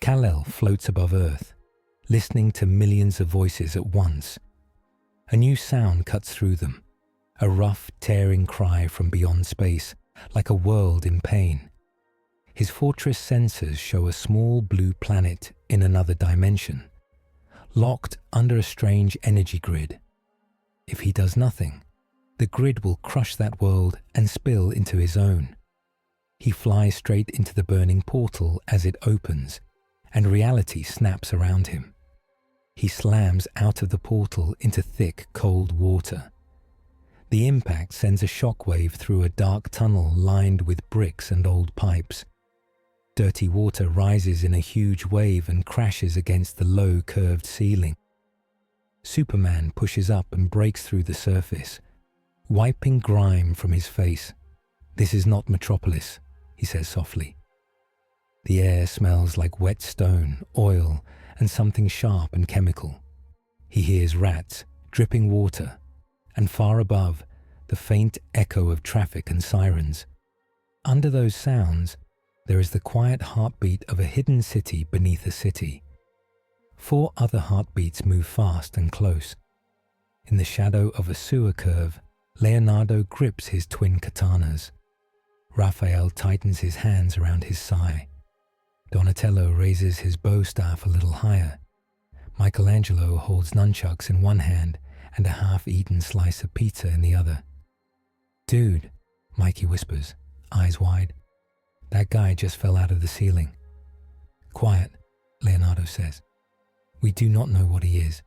Kal-El floats above Earth, listening to millions of voices at once. A new sound cuts through them, a rough, tearing cry from beyond space, like a world in pain. His fortress sensors show a small blue planet in another dimension, locked under a strange energy grid. If he does nothing, the grid will crush that world and spill into his own. He flies straight into the burning portal as it opens, and reality snaps around him. He slams out of the portal into thick, cold water. The impact sends a shockwave through a dark tunnel lined with bricks and old pipes. Dirty water rises in a huge wave and crashes against the low, curved ceiling. Superman pushes up and breaks through the surface, wiping grime from his face. "This is not Metropolis," he says softly. The air smells like wet stone, oil, and something sharp and chemical. He hears rats, dripping water, and far above, the faint echo of traffic and sirens. Under those sounds, there is the quiet heartbeat of a hidden city beneath a city. 4 other heartbeats move fast and close. In the shadow of a sewer curve, Leonardo grips his twin katanas. Raphael tightens his hands around his thigh. Donatello raises his bow staff a little higher. Michelangelo holds nunchucks in one hand and a half-eaten slice of pizza in the other. "Dude," Mikey whispers, eyes wide. "That guy just fell out of the ceiling." "Quiet," Leonardo says. "We do not know what he is."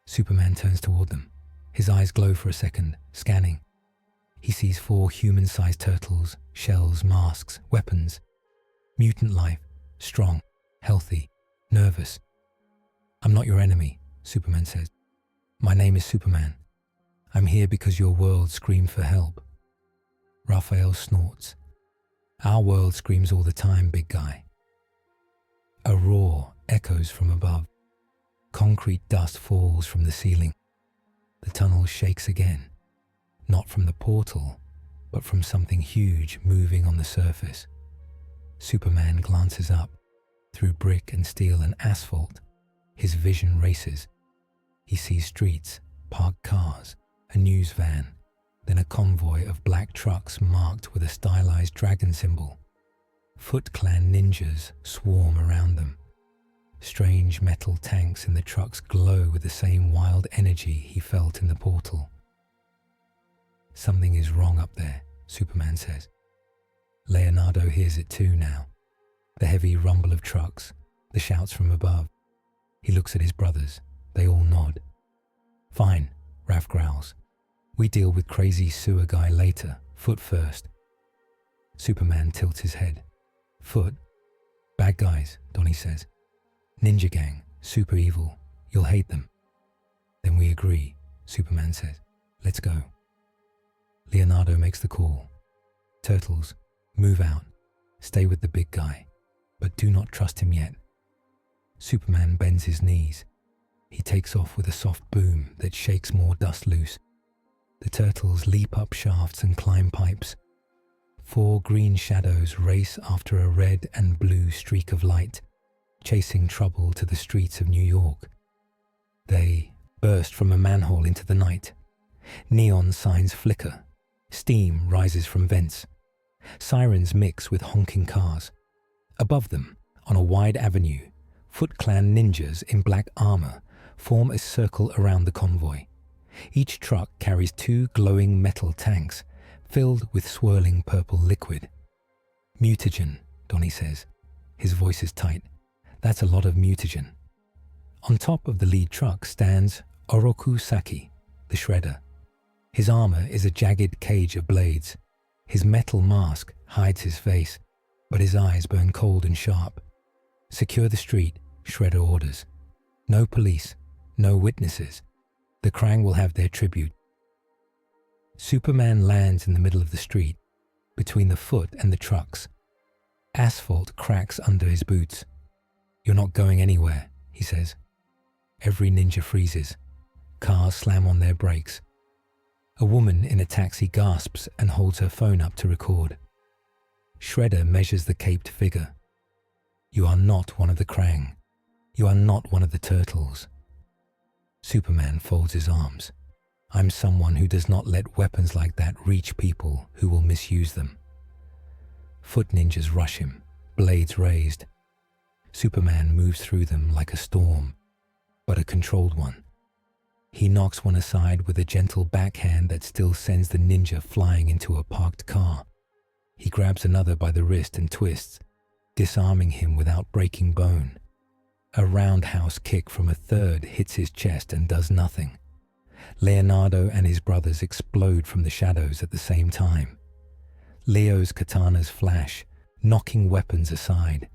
Superman turns toward them. His eyes glow for a second, scanning. He sees 4 human-sized turtles, shells, masks, weapons. Mutant life, strong, healthy, nervous. "I'm not your enemy," Superman says. "My name is Superman. I'm here because your world screamed for help." Raphael snorts. "Our world screams all the time, big guy." A roar echoes from above. Concrete dust falls from the ceiling. The tunnel shakes again, not from the portal, but from something huge moving on the surface. Superman glances up. Through brick and steel and asphalt, his vision races. He sees streets, parked cars, a news van, then a convoy of black trucks marked with a stylized dragon symbol. Foot Clan ninjas swarm around them. Strange metal tanks in the trucks glow with the same wild energy he felt in the portal. "Something is wrong up there," Superman says. Leonardo hears it too now. The heavy rumble of trucks, the shouts from above. He looks at his brothers. They all nod. "Fine," Raph growls. "We deal with crazy sewer guy later. Foot first." Superman tilts his head. "Foot? Bad guys," Donnie says. "Ninja gang, super evil. You'll hate them." "Then we agree," Superman says. "Let's go." Leonardo makes the call. "Turtles, move out. Stay with the big guy. But do not trust him yet." Superman bends his knees. He takes off with a soft boom that shakes more dust loose. The turtles leap up shafts and climb pipes. 4 green shadows race after a red and blue streak of light, chasing trouble to the streets of New York. They burst from a manhole into the night. Neon signs flicker. Steam rises from vents. Sirens mix with honking cars. Above them, on a wide avenue, Foot Clan ninjas in black armor form a circle around the convoy. Each truck carries 2 glowing metal tanks filled with swirling purple liquid. "Mutagen," Donnie says. His voice is tight. "That's a lot of mutagen." On top of the lead truck stands Oroku Saki, the shredder. His armor is a jagged cage of blades. His metal mask hides his face, but his eyes burn cold and sharp. "Secure the street," Shredder orders. "No police, no witnesses. The Krang will have their tribute." Superman lands in the middle of the street, between the Foot and the trucks. Asphalt cracks under his boots. "You're not going anywhere," he says. Every ninja freezes. Cars slam on their brakes. A woman in a taxi gasps and holds her phone up to record. Shredder measures the caped figure. You are not one of the Krang. You are not one of the turtles. Superman folds his arms. I'm someone who does not let weapons like that reach people who will misuse them. Foot ninjas rush him, blades raised. Superman moves through them like a storm, but a controlled one. He knocks one aside with a gentle backhand that still sends the ninja flying into a parked car. He grabs another by the wrist and twists, disarming him without breaking bone. A roundhouse kick from a third hits his chest and does nothing. Leonardo and his brothers explode from the shadows at the same time. Leo's katanas flash, knocking weapons aside.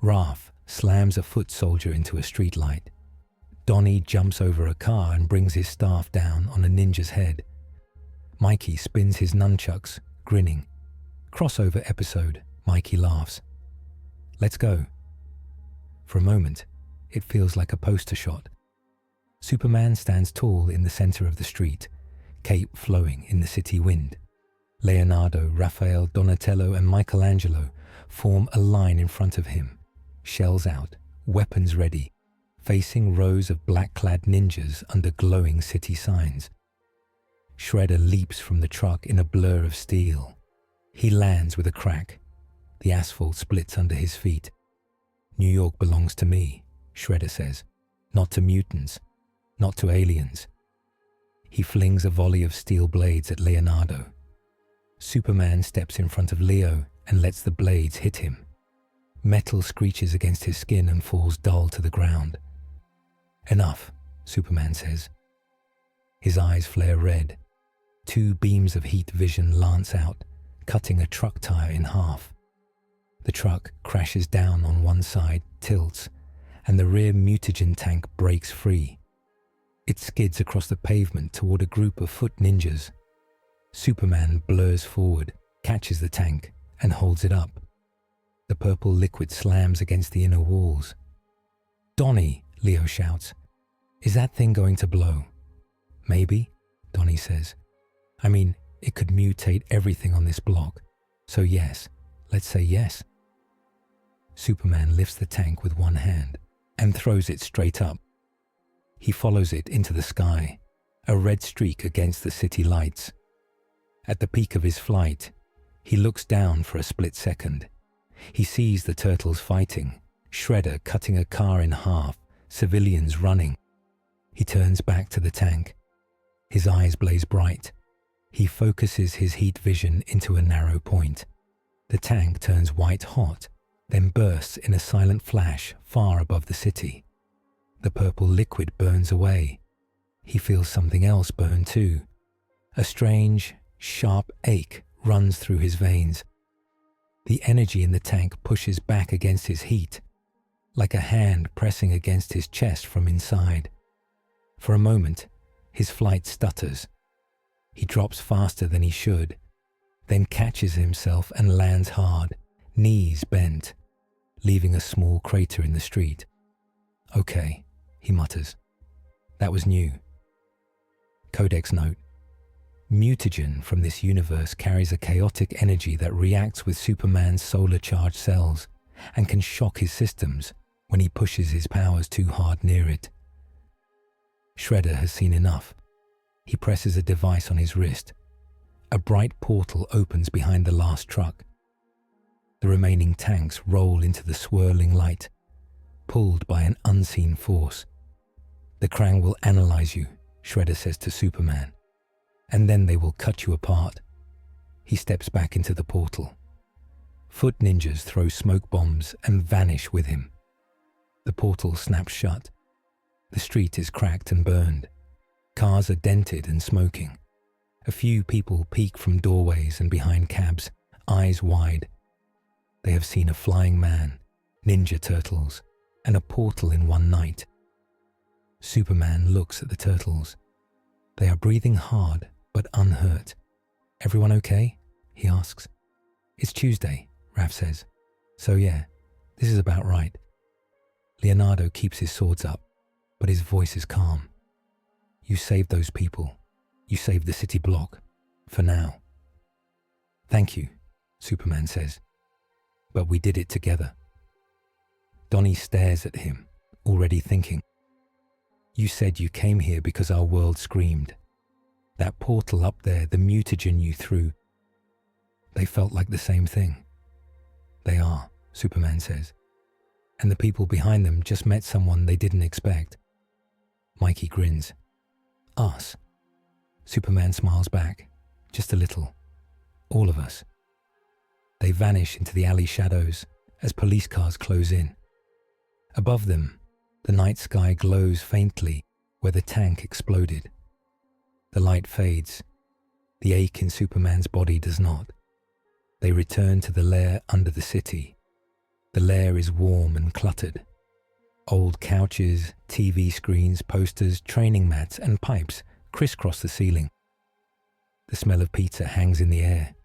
Raph slams a foot soldier into a streetlight. Donnie jumps over a car and brings his staff down on a ninja's head. Mikey spins his nunchucks, grinning. Crossover episode, Mikey laughs. Let's go. For a moment, it feels like a poster shot. Superman stands tall in the center of the street, cape flowing in the city wind. Leonardo, Raphael, Donatello, and Michelangelo form a line in front of him, shells out, weapons ready, facing rows of black-clad ninjas under glowing city signs. Shredder leaps from the truck in a blur of steel. He lands with a crack. The asphalt splits under his feet. New York belongs to me, Shredder says, not to mutants, not to aliens. He flings a volley of steel blades at Leonardo. Superman steps in front of Leo and lets the blades hit him. Metal screeches against his skin and falls dull to the ground. Enough, Superman says. His eyes flare red. 2 beams of heat vision lance out, cutting a truck tire in half. The truck crashes down on one side, tilts, and the rear mutagen tank breaks free. It skids across the pavement toward a group of foot ninjas. Superman blurs forward, catches the tank, and holds it up. The purple liquid slams against the inner walls. Donnie, Leo shouts. Is that thing going to blow? Maybe, Donnie says. I mean, it could mutate everything on this block. So yes, let's say yes. Superman lifts the tank with one hand and throws it straight up. He follows it into the sky, a red streak against the city lights. At the peak of his flight, he looks down for a split second. He sees the turtles fighting, Shredder cutting a car in half, civilians running. He turns back to the tank. His eyes blaze bright. He focuses his heat vision into a narrow point. The tank turns white hot, then bursts in a silent flash far above the city. The purple liquid burns away. He feels something else burn too. A strange, sharp ache runs through his veins. The energy in the tank pushes back against his heat, like a hand pressing against his chest from inside. For a moment, his flight stutters. He drops faster than he should, then catches himself and lands hard, knees bent, leaving a small crater in the street. Okay, he mutters. That was new. Codex note. Mutagen from this universe carries a chaotic energy that reacts with Superman's solar-charged cells and can shock his systems when he pushes his powers too hard near it. Shredder has seen enough. He presses a device on his wrist. A bright portal opens behind the last truck. The remaining tanks roll into the swirling light, pulled by an unseen force. The Krang will analyze you, Shredder says to Superman, and then they will cut you apart. He steps back into the portal. Foot ninjas throw smoke bombs and vanish with him. The portal snaps shut. The street is cracked and burned. Cars are dented and smoking. A few people peek from doorways and behind cabs, eyes wide. They have seen a flying man, ninja turtles, and a portal in one night. Superman looks at the turtles. They are breathing hard, but unhurt. Everyone okay? He asks. It's Tuesday, Raph says. So yeah, this is about right. Leonardo keeps his swords up, but his voice is calm. You saved those people. You saved the city block. For now. Thank you, Superman says. But we did it together. Donnie stares at him, already thinking. You said you came here because our world screamed. That portal up there, the mutagen you threw, they felt like the same thing. They are, Superman says. And the people behind them just met someone they didn't expect. Mikey grins. Us. Superman smiles back, just a little. All of us. They vanish into the alley shadows as police cars close in. Above them, the night sky glows faintly where the tank exploded. The light fades. The ache in Superman's body does not. They return to the lair under the city. The lair is warm and cluttered. Old couches, TV screens, posters, training mats, and pipes crisscross the ceiling. The smell of pizza hangs in the air.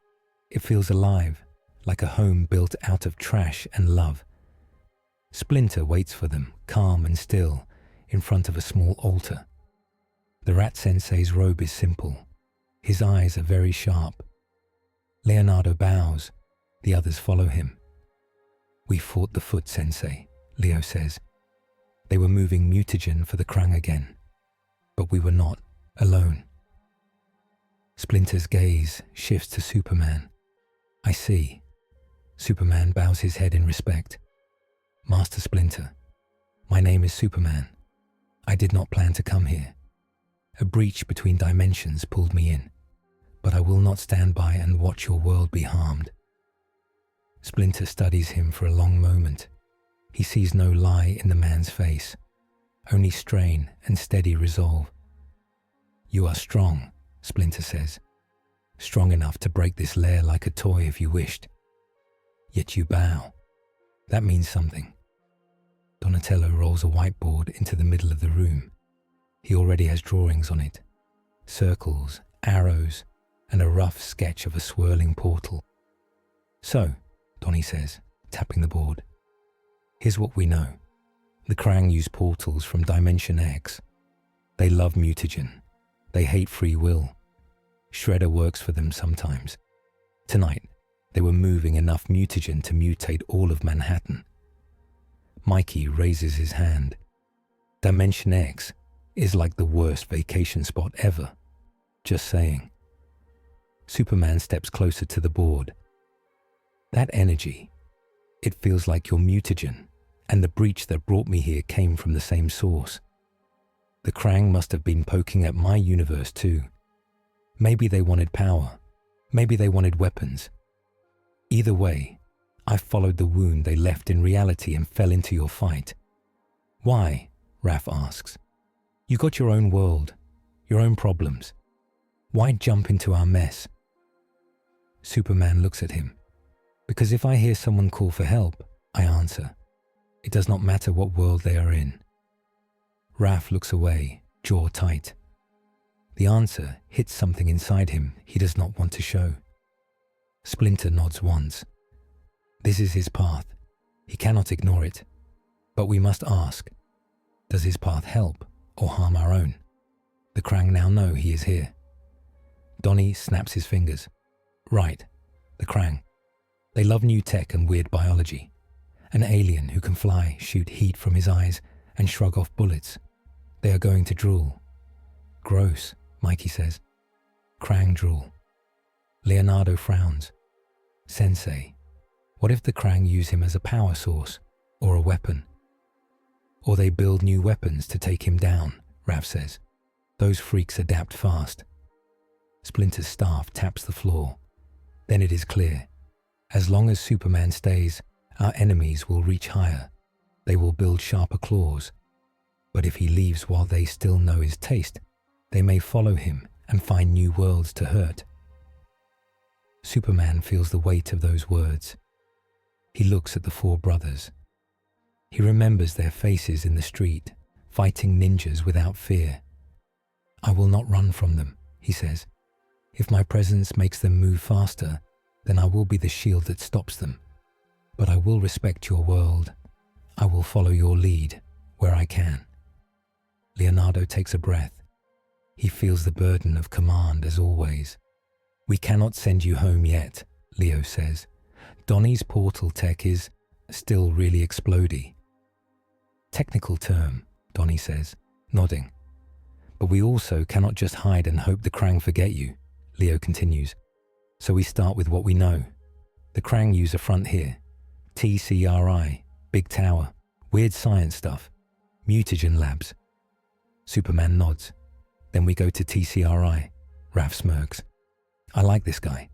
It feels alive, like a home built out of trash and love. Splinter waits for them, calm and still, in front of a small altar. The Rat Sensei's robe is simple. His eyes are very sharp. Leonardo bows. The others follow him. We fought the Foot Sensei, Leo says. They were moving mutagen for the Krang again. But we were not alone. Splinter's gaze shifts to Superman. I see. Superman bows his head in respect. Master Splinter, my name is Superman. I did not plan to come here. A breach between dimensions pulled me in, but I will not stand by and watch your world be harmed. Splinter studies him for a long moment. He sees no lie in the man's face, only strain and steady resolve. You are strong, Splinter says. Strong enough to break this lair like a toy if you wished. Yet you bow. That means something. Donatello rolls a whiteboard into the middle of the room. He already has drawings on it. Circles, arrows, and a rough sketch of a swirling portal. So, Donnie says, tapping the board. Here's what we know. The Krang use portals from Dimension X. They love mutagen. They hate free will. Shredder works for them sometimes. Tonight, they were moving enough mutagen to mutate all of Manhattan. Mikey raises his hand. Dimension X is like the worst vacation spot ever. Just saying. Superman steps closer to the board. That energy, it feels like your mutagen, and the breach that brought me here came from the same source. The Krang must have been poking at my universe too. Maybe they wanted power. Maybe they wanted weapons. Either way, I followed the wound they left in reality and fell into your fight. Why? Raph asks. You got your own world, your own problems. Why jump into our mess? Superman looks at him. Because if I hear someone call for help, I answer. It does not matter what world they are in. Raph looks away, jaw tight. The answer hits something inside him he does not want to show. Splinter nods once. This is his path. He cannot ignore it. But we must ask, does his path help or harm our own? The Krang now know he is here. Donnie snaps his fingers. Right, the Krang. They love new tech and weird biology. An alien who can fly, shoot heat from his eyes, and shrug off bullets. They are going to drool. Gross, Mikey says. Krang drool. Leonardo frowns. Sensei, what if the Krang use him as a power source or a weapon? Or they build new weapons to take him down, Raph says. Those freaks adapt fast. Splinter's staff taps the floor. Then it is clear. As long as Superman stays, our enemies will reach higher. They will build sharper claws. But if he leaves while they still know his taste, they may follow him and find new worlds to hurt. Superman feels the weight of those words. He looks at the four brothers. He remembers their faces in the street, fighting ninjas without fear. I will not run from them, he says. If my presence makes them move faster, then I will be the shield that stops them. But I will respect your world. I will follow your lead where I can. Leonardo takes a breath. He feels the burden of command as always. We cannot send you home yet, Leo says. Donnie's portal tech is still really explodey. technical term, Donnie says, nodding. But we also cannot just hide and hope the Krang forget you, Leo continues. So we start with what we know. The Krang use a front here. TCRI, big tower, weird science stuff, mutagen labs. Superman nods. Then we go to TCRI. Raph smirks. I like this guy.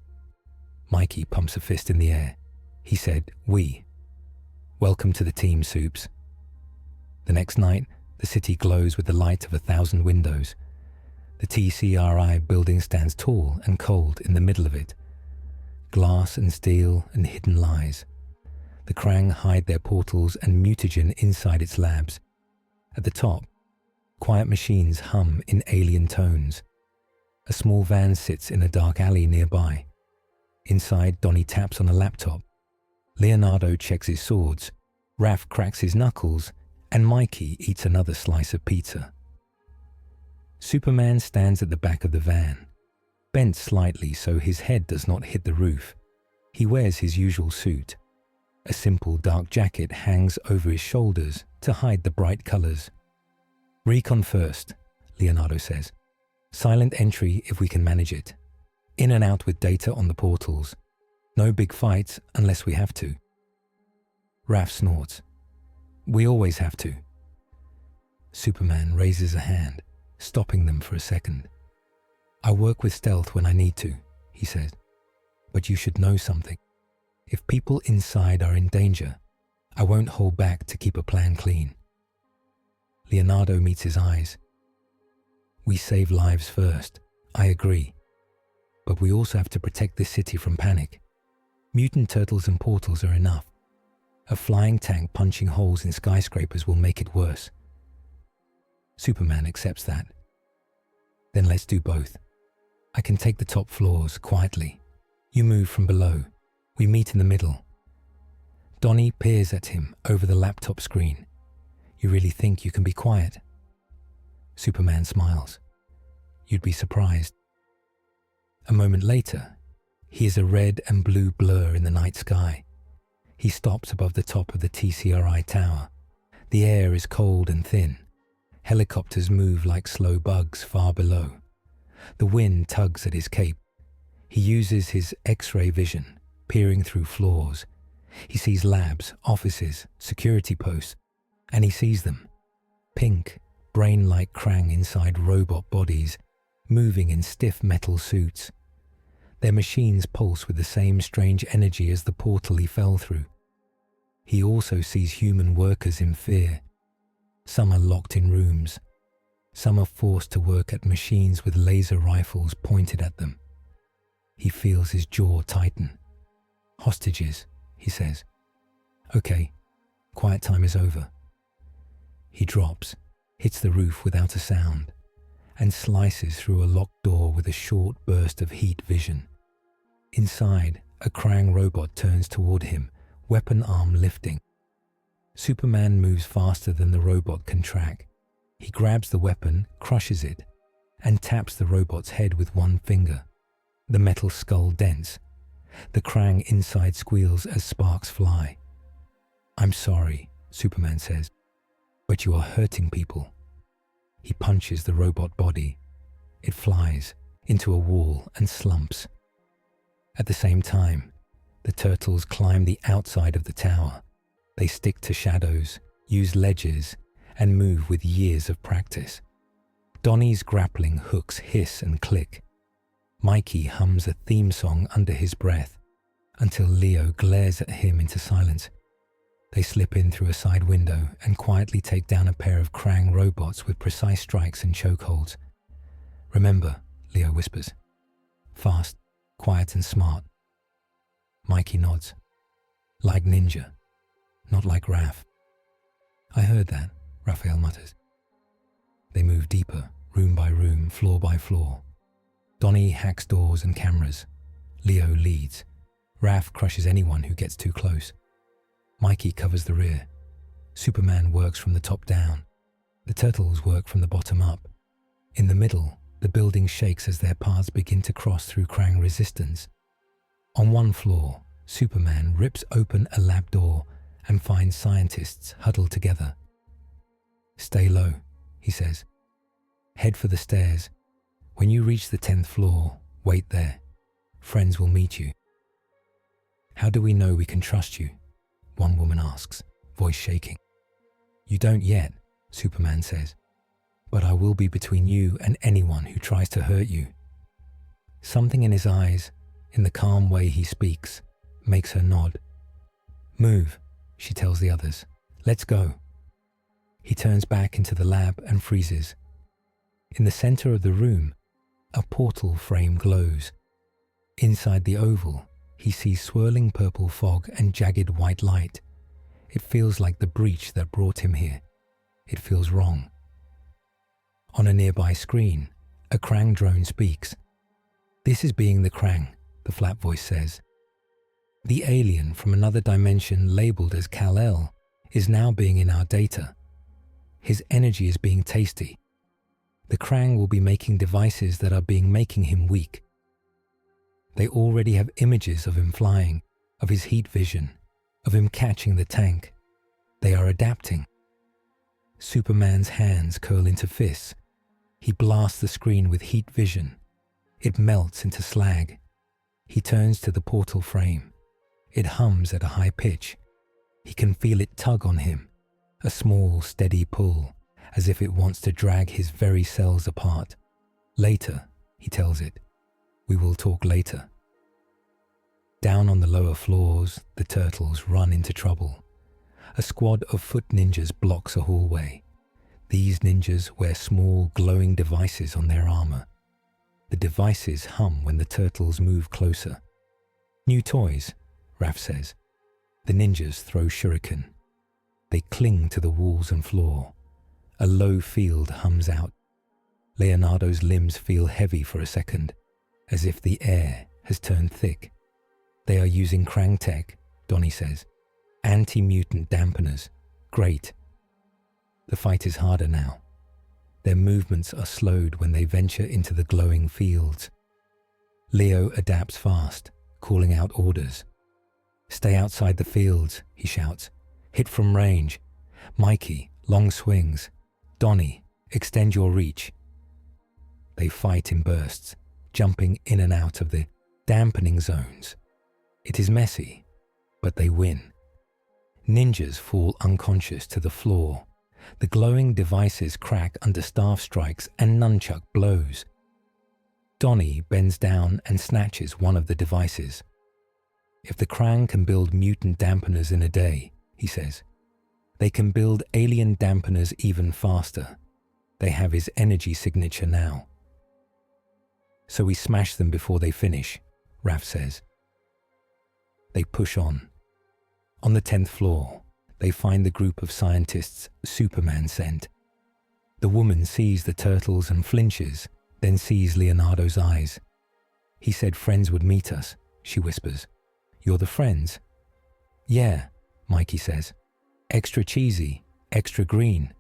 Mikey pumps a fist in the air. He said, we. Welcome to the team, Soups. The next night, the city glows with the light of 1,000 windows. The TCRI building stands tall and cold in the middle of it. Glass and steel and hidden lies. The Krang hide their portals and mutagen inside its labs. At the top, quiet machines hum in alien tones. A small van sits in a dark alley nearby. Inside, Donnie taps on a laptop. Leonardo checks his swords. Raph cracks his knuckles, and Mikey eats another slice of pizza. Superman stands at the back of the van, bent slightly so his head does not hit the roof. He wears his usual suit. A simple dark jacket hangs over his shoulders to hide the bright colors. Recon first, Leonardo says. Silent entry if we can manage it. In and out with data on the portals. No big fights unless we have to. Raph snorts. We always have to. Superman raises a hand, stopping them for a second. I work with stealth when I need to, he says. But you should know something. If people inside are in danger, I won't hold back to keep a plan clean. Leonardo meets his eyes. We save lives first, I agree. But we also have to protect this city from panic. Mutant turtles and portals are enough. A flying tank punching holes in skyscrapers will make it worse. Superman accepts that. Then let's do both. I can take the top floors quietly. You move from below. We meet in the middle. Donnie peers at him over the laptop screen. You really think you can be quiet? Superman smiles. You'd be surprised. A moment later, he is a red and blue blur in the night sky. He stops above the top of the TCRI tower. The air is cold and thin. Helicopters move like slow bugs far below. The wind tugs at his cape. He uses his X-ray vision, peering through floors. He sees labs, offices, security posts, and he sees them. Pink, brain-like Krang inside robot bodies, moving in stiff metal suits. Their machines pulse with the same strange energy as the portal he fell through. He also sees human workers in fear. Some are locked in rooms. Some are forced to work at machines with laser rifles pointed at them. He feels his jaw tighten. Hostages, he says. Okay, quiet time is over. He drops, hits the roof without a sound, and slices through a locked door with a short burst of heat vision. Inside, a Krang robot turns toward him, weapon arm lifting. Superman moves faster than the robot can track. He grabs the weapon, crushes it, and taps the robot's head with one finger. The metal skull dents. The Krang inside squeals as sparks fly. I'm sorry, Superman says, but you are hurting people. He punches the robot body. It flies into a wall and slumps. At the same time, the turtles climb the outside of the tower. They stick to shadows, use ledges, and move with years of practice. Donnie's grappling hooks hiss and click. Mikey hums a theme song under his breath until Leo glares at him into silence. They slip in through a side window and quietly take down a pair of Krang robots with precise strikes and chokeholds. Remember, Leo whispers. Fast, quiet and smart. Mikey nods. Like Ninja, not like Raph. I heard that, Raphael mutters. They move deeper, room by room, floor by floor. Donnie hacks doors and cameras. Leo leads. Raph crushes anyone who gets too close. Mikey covers the rear. Superman works from the top down. The turtles work from the bottom up. In the middle, the building shakes as their paths begin to cross through Krang resistance. On one floor, Superman rips open a lab door and finds scientists huddled together. Stay low, he says. Head for the stairs. When you reach the 10th floor, wait there. Friends will meet you. How do we know we can trust you? One woman asks, voice shaking. You don't yet, Superman says, but I will be between you and anyone who tries to hurt you. Something in his eyes, in the calm way he speaks, makes her nod. Move, she tells the others. Let's go. He turns back into the lab and freezes. In the center of the room, a portal frame glows. Inside the oval, he sees swirling purple fog and jagged white light. It feels like the breach that brought him here. It feels wrong. On a nearby screen, a Krang drone speaks. This is being the Krang, the flat voice says. The alien from another dimension labeled as Kal-El is now being in our data. His energy is being tasty. The Krang will be making devices that are making him weak. They already have images of him flying, of his heat vision, of him catching the tank. They are adapting. Superman's hands curl into fists. He blasts the screen with heat vision. It melts into slag. He turns to the portal frame. It hums at a high pitch. He can feel it tug on him, a small, steady pull, as if it wants to drag his very cells apart. Later, he tells it. We will talk later. Down on the lower floors, the turtles run into trouble. A squad of foot ninjas blocks a hallway. These ninjas wear small, glowing devices on their armor. The devices hum when the turtles move closer. New toys, Raph says. The ninjas throw shuriken. They cling to the walls and floor. A low field hums out. Leonardo's limbs feel heavy for a second, as if the air has turned thick. They are using Krang tech, Donnie says. Anti-mutant dampeners. Great. The fight is harder now. Their movements are slowed when they venture into the glowing fields. Leo adapts fast, calling out orders. Stay outside the fields, he shouts. Hit from range. Mikey, long swings. Donnie, extend your reach. They fight in bursts, jumping in and out of the dampening zones. It is messy, but they win. Ninjas fall unconscious to the floor. The glowing devices crack under staff strikes and nunchuck blows. Donnie bends down and snatches one of the devices. If the Krang can build mutant dampeners in a day, he says, they can build alien dampeners even faster. They have his energy signature now. So we smash them before they finish, Raph says. They push on. On the 10th floor, they find the group of scientists Superman sent. The woman sees the turtles and flinches, then sees Leonardo's eyes. He said friends would meet us, she whispers. You're the friends? Yeah, Mikey says. Extra cheesy, extra green.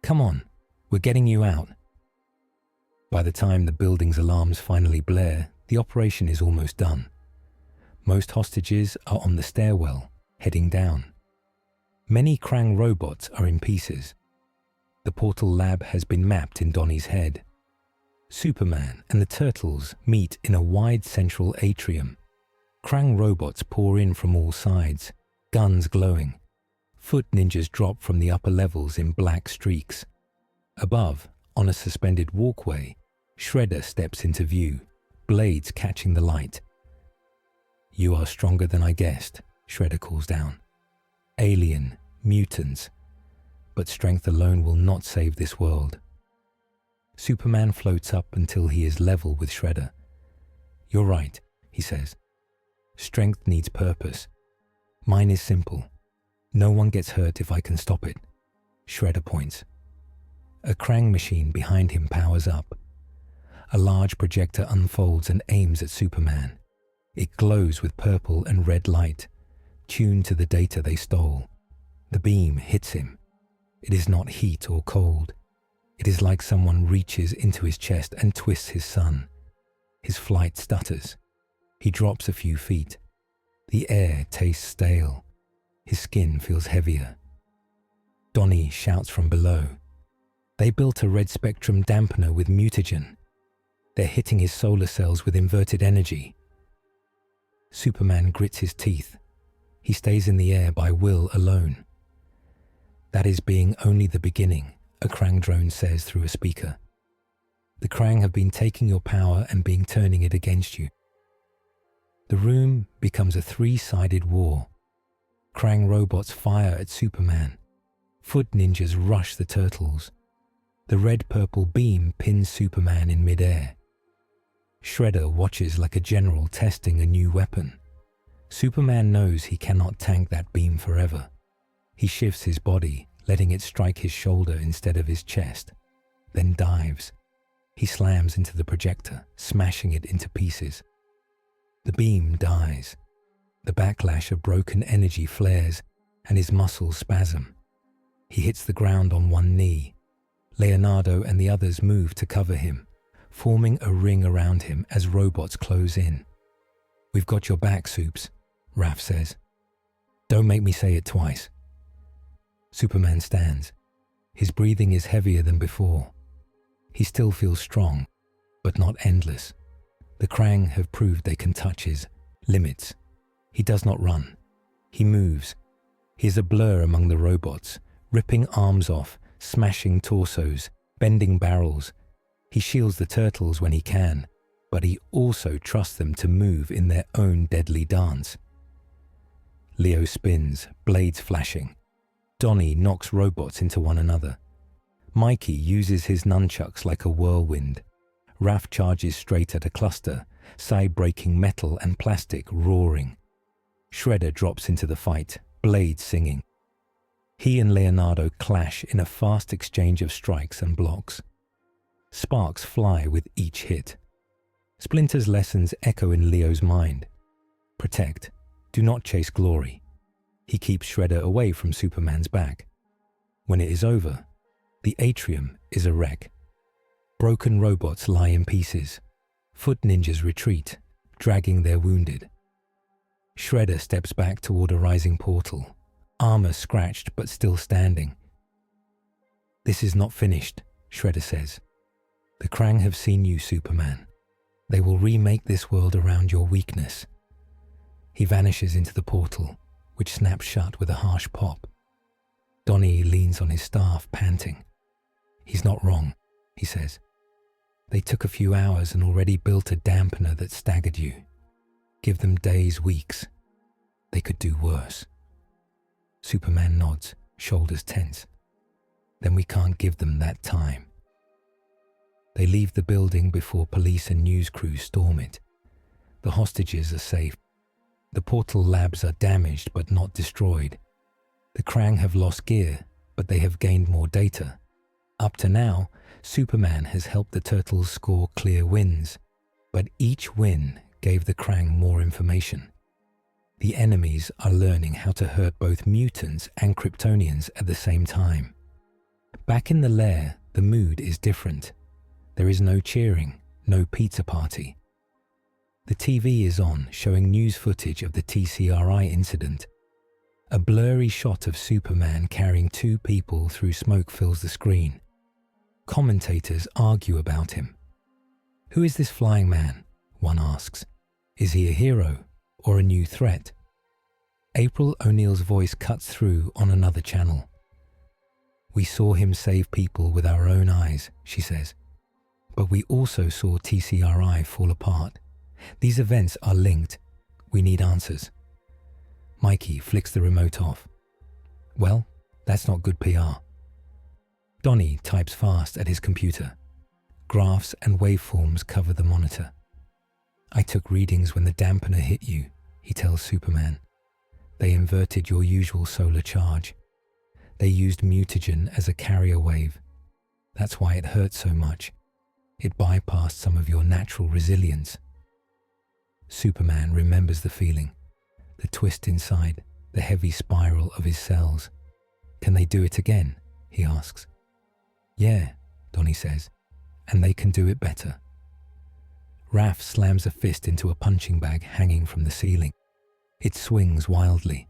Come on, we're getting you out. By the time the building's alarms finally blare, the operation is almost done. Most hostages are on the stairwell, heading down. Many Krang robots are in pieces. The portal lab has been mapped in Donnie's head. Superman and the turtles meet in a wide central atrium. Krang robots pour in from all sides, guns glowing. Foot ninjas drop from the upper levels in black streaks. Above, on a suspended walkway, Shredder steps into view, blades catching the light. You are stronger than I guessed, Shredder calls down. Alien, mutants, but strength alone will not save this world. Superman floats up until he is level with Shredder. You're right, he says. Strength needs purpose. Mine is simple. No one gets hurt if I can stop it. Shredder points. A Krang machine behind him powers up. A large projector unfolds and aims at Superman. It glows with purple and red light, tuned to the data they stole. The beam hits him. It is not heat or cold. It is like someone reaches into his chest and twists his sun. His flight stutters. He drops a few feet. The air tastes stale. His skin feels heavier. Donnie shouts from below. They built a red spectrum dampener with mutagen. They're hitting his solar cells with inverted energy. Superman grits his teeth. He stays in the air by will alone. That is being only the beginning, a Krang drone says through a speaker. The Krang have been taking your power and turning it against you. The room becomes a three-sided war. Krang robots fire at Superman. Foot ninjas rush the turtles. The red-purple beam pins Superman in midair. Shredder watches like a general testing a new weapon. Superman knows he cannot tank that beam forever. He shifts his body, letting it strike his shoulder instead of his chest, then dives. He slams into the projector, smashing it into pieces. The beam dies. The backlash of broken energy flares, and his muscles spasm. He hits the ground on one knee. Leonardo and the others move to cover him, forming a ring around him as robots close in. "We've got your back, Supes," Raph says. "Don't make me say it twice." Superman stands. His breathing is heavier than before. He still feels strong, but not endless. The Krang have proved they can touch his limits. He does not run. He moves. He is a blur among the robots, ripping arms off, smashing torsos, bending barrels. He shields the turtles when he can, but he also trusts them to move in their own deadly dance. Leo spins, blades flashing. Donnie knocks robots into one another. Mikey uses his nunchucks like a whirlwind. Raph charges straight at a cluster, side-breaking metal and plastic roaring. Shredder drops into the fight, blades singing. He and Leonardo clash in a fast exchange of strikes and blocks. Sparks fly with each hit. Splinter's lessons echo in Leo's mind. Protect. Do not chase glory. He keeps Shredder away from Superman's back. When it is over, the atrium is a wreck. Broken robots lie in pieces. Foot ninjas retreat, dragging their wounded. Shredder steps back toward a rising portal, armor scratched but still standing. "This is not finished," Shredder says. "The Krang have seen you, Superman. They will remake this world around your weakness." He vanishes into the portal, which snaps shut with a harsh pop. Donnie leans on his staff, panting. "He's not wrong," he says. "They took a few hours and already built a dampener that staggered you. Give them days, weeks. They could do worse." Superman nods, shoulders tense. "Then we can't give them that time." They leave the building before police and news crews storm it. The hostages are safe. The portal labs are damaged but not destroyed. The Krang have lost gear, but they have gained more data. Up to now, Superman has helped the Turtles score clear wins, but each win gave the Krang more information. The enemies are learning how to hurt both mutants and Kryptonians at the same time. Back in the lair, the mood is different. There is no cheering, no pizza party. The TV is on, showing news footage of the TCRI incident. A blurry shot of Superman carrying two people through smoke fills the screen. Commentators argue about him. "Who is this flying man?" one asks. "Is he a hero or a new threat?" April O'Neil's voice cuts through on another channel. "We saw him save people with our own eyes," she says. "But we also saw TCRI fall apart. These events are linked. We need answers." Mikey flicks the remote off. "Well, that's not good PR." Donnie types fast at his computer. Graphs and waveforms cover the monitor. "I took readings when the dampener hit you," he tells Superman. "They inverted your usual solar charge. They used mutagen as a carrier wave. That's why it hurt so much. It bypassed some of your natural resilience." Superman remembers the feeling, the twist inside, the heavy spiral of his cells. "Can they do it again?" he asks. "Yeah," Donnie says, "and they can do it better." Raph slams a fist into a punching bag hanging from the ceiling. It swings wildly.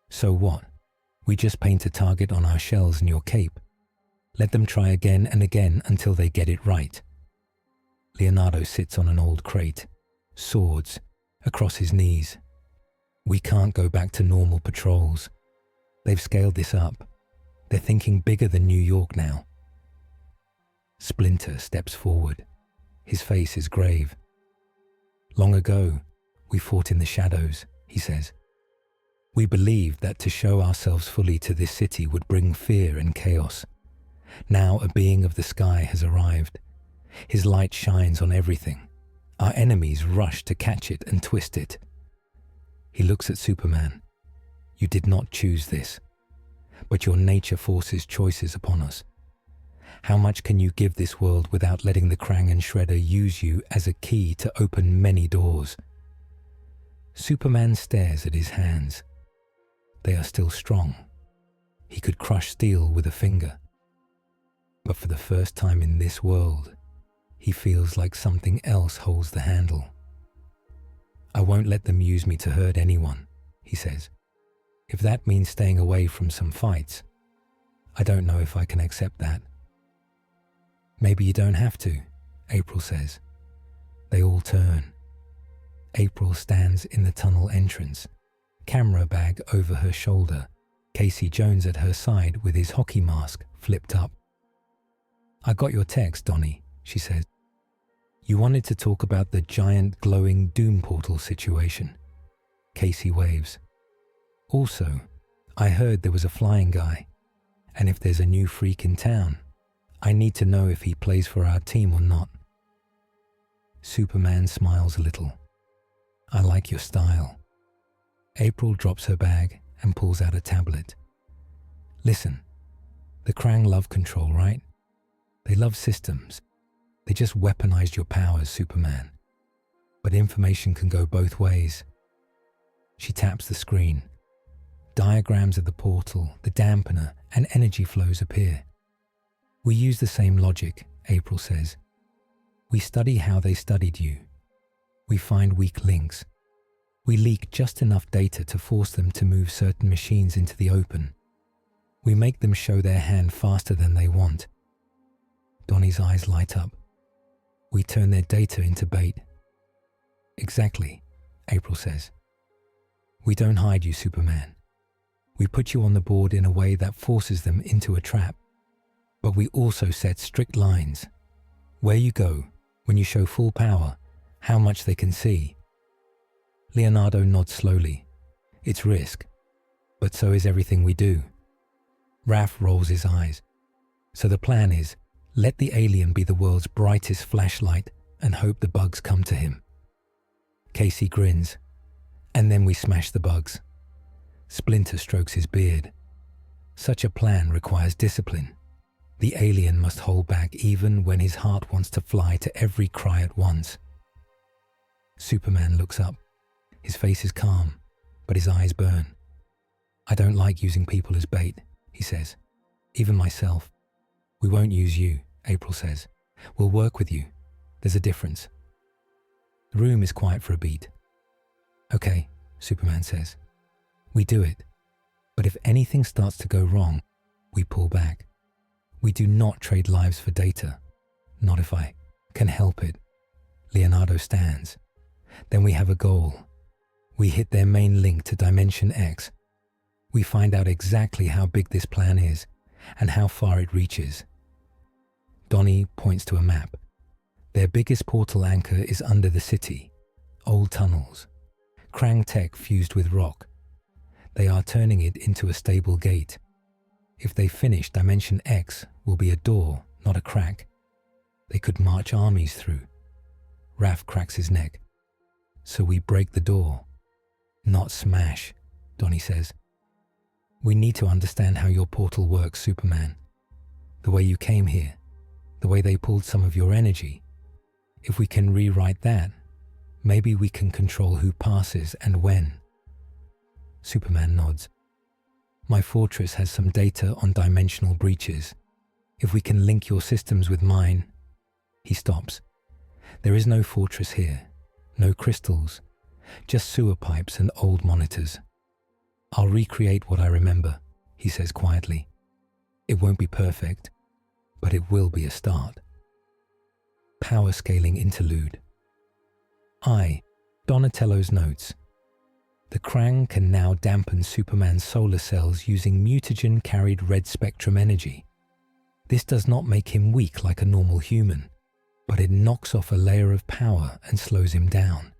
"So what? We just paint a target on our shells and your cape." Let them try again and again until they get it right. Leonardo sits on an old crate, swords across his knees. We can't go back to normal patrols. They've scaled this up. They're thinking bigger than New York now. Splinter steps forward. His face is grave. Long ago, we fought in the shadows, he says. We believed that to show ourselves fully to this city would bring fear and chaos. Now a being of the sky has arrived. His light shines on everything. Our enemies rush to catch it and twist it. He looks at Superman. You did not choose this, but your nature forces choices upon us. How much can you give this world without letting the Krang and Shredder use you as a key to open many doors? Superman stares at his hands. They are still strong. He could crush steel with a finger. But for the first time in this world, he feels like something else holds the handle. I won't let them use me to hurt anyone, he says. If that means staying away from some fights, I don't know if I can accept that. Maybe you don't have to, April says. They all turn. April stands in the tunnel entrance, camera bag over her shoulder, Casey Jones at her side with his hockey mask flipped up. I got your text, Donnie, she says. You wanted to talk about the giant glowing doom portal situation. Casey waves. Also, I heard there was a flying guy, and if there's a new freak in town, I need to know if he plays for our team or not. Superman smiles a little. I like your style. April drops her bag and pulls out a tablet. Listen, the Krang love control, right? They love systems. They just weaponized your powers, Superman. But information can go both ways. She taps the screen. Diagrams of the portal, the dampener, and energy flows appear. We use the same logic, April says. We study how they studied you. We find weak links. We leak just enough data to force them to move certain machines into the open. We make them show their hand faster than they want. Donnie's eyes light up. We turn their data into bait. Exactly, April says. We don't hide you, Superman. We put you on the board in a way that forces them into a trap. But we also set strict lines. Where you go, when you show full power, how much they can see. Leonardo nods slowly. It's risk, but so is everything we do. Raph rolls his eyes. So the plan is, let the alien be the world's brightest flashlight and hope the bugs come to him. Casey grins. And then we smash the bugs. Splinter strokes his beard. Such a plan requires discipline. The alien must hold back even when his heart wants to fly to every cry at once. Superman looks up. His face is calm, but his eyes burn. I don't like using people as bait, he says. Even myself. We won't use you, April says. We'll work with you. There's a difference. The room is quiet for a beat. Okay, Superman says. We do it. But if anything starts to go wrong, we pull back. We do not trade lives for data. Not if I can help it. Leonardo stands. Then we have a goal. We hit their main link to Dimension X. We find out exactly how big this plan is and how far it reaches. Donnie points to a map. Their biggest portal anchor is under the city. Old tunnels. Krang tech fused with rock. They are turning it into a stable gate. If they finish, Dimension X will be a door, not a crack. They could march armies through. Raph cracks his neck. So we break the door. Not smash, Donnie says. We need to understand how your portal works, Superman. The way you came here. The way they pulled some of your energy. If we can rewrite that, maybe we can control who passes and when. Superman nods. My fortress has some data on dimensional breaches. If we can link your systems with mine... He stops. There is no fortress here. No crystals. Just sewer pipes and old monitors. I'll recreate what I remember, he says quietly. It won't be perfect. but it will be a start. Power scaling interlude. Donatello's notes. The Krang can now dampen Superman's solar cells using mutagen-carried red spectrum energy. This does not make him weak like a normal human, but it knocks off a layer of power and slows him down.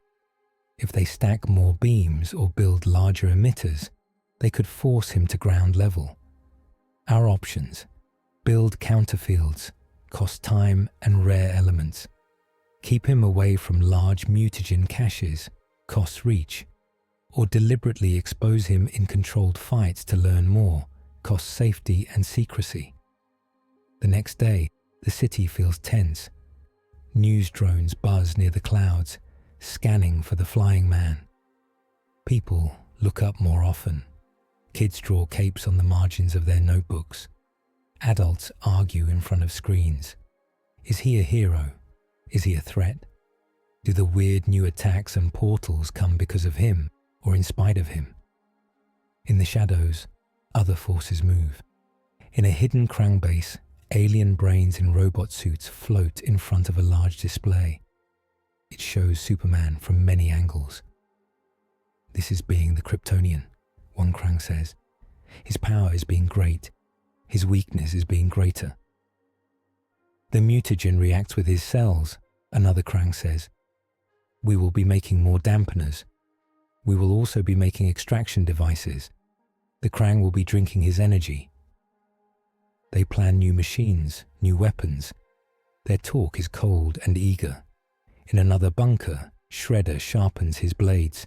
If they stack more beams or build larger emitters, they could force him to ground level. Our options: build counterfields, cost time and rare elements. Keep him away from large mutagen caches, cost reach. Or deliberately expose him in controlled fights to learn more, cost safety and secrecy. The next day, the city feels tense. News drones buzz near the clouds, scanning for the flying man. People look up more often. Kids draw capes on the margins of their notebooks. Adults argue in front of screens. Is he a hero? Is he a threat? Do the weird new attacks and portals come because of him or in spite of him? In the shadows, other forces move. In a hidden Krang base, alien brains in robot suits float in front of a large display. It shows Superman from many angles. This is being the Kryptonian, one Krang says. His power is being great. His weakness is being greater. The mutagen reacts with his cells, another Krang says. We will be making more dampeners. We will also be making extraction devices. The Krang will be drinking his energy. They plan new machines, new weapons. Their talk is cold and eager. In another bunker, Shredder sharpens his blades.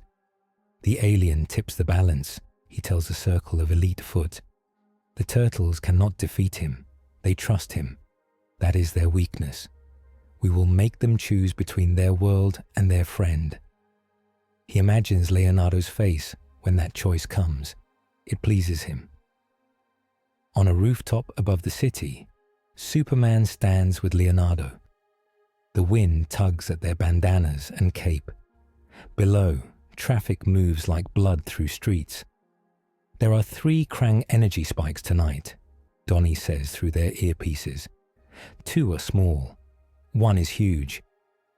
The alien tips the balance. He tells a circle of elite foot. The turtles cannot defeat him. They trust him. That is their weakness. We will make them choose between their world and their friend. He imagines Leonardo's face when that choice comes. It pleases him. On a rooftop above the city, Superman stands with Leonardo. The wind tugs at their bandanas and cape. Below, traffic moves like blood through streets. There are 3 Krang energy spikes tonight, Donnie says through their earpieces. 2 are small. 1 is huge.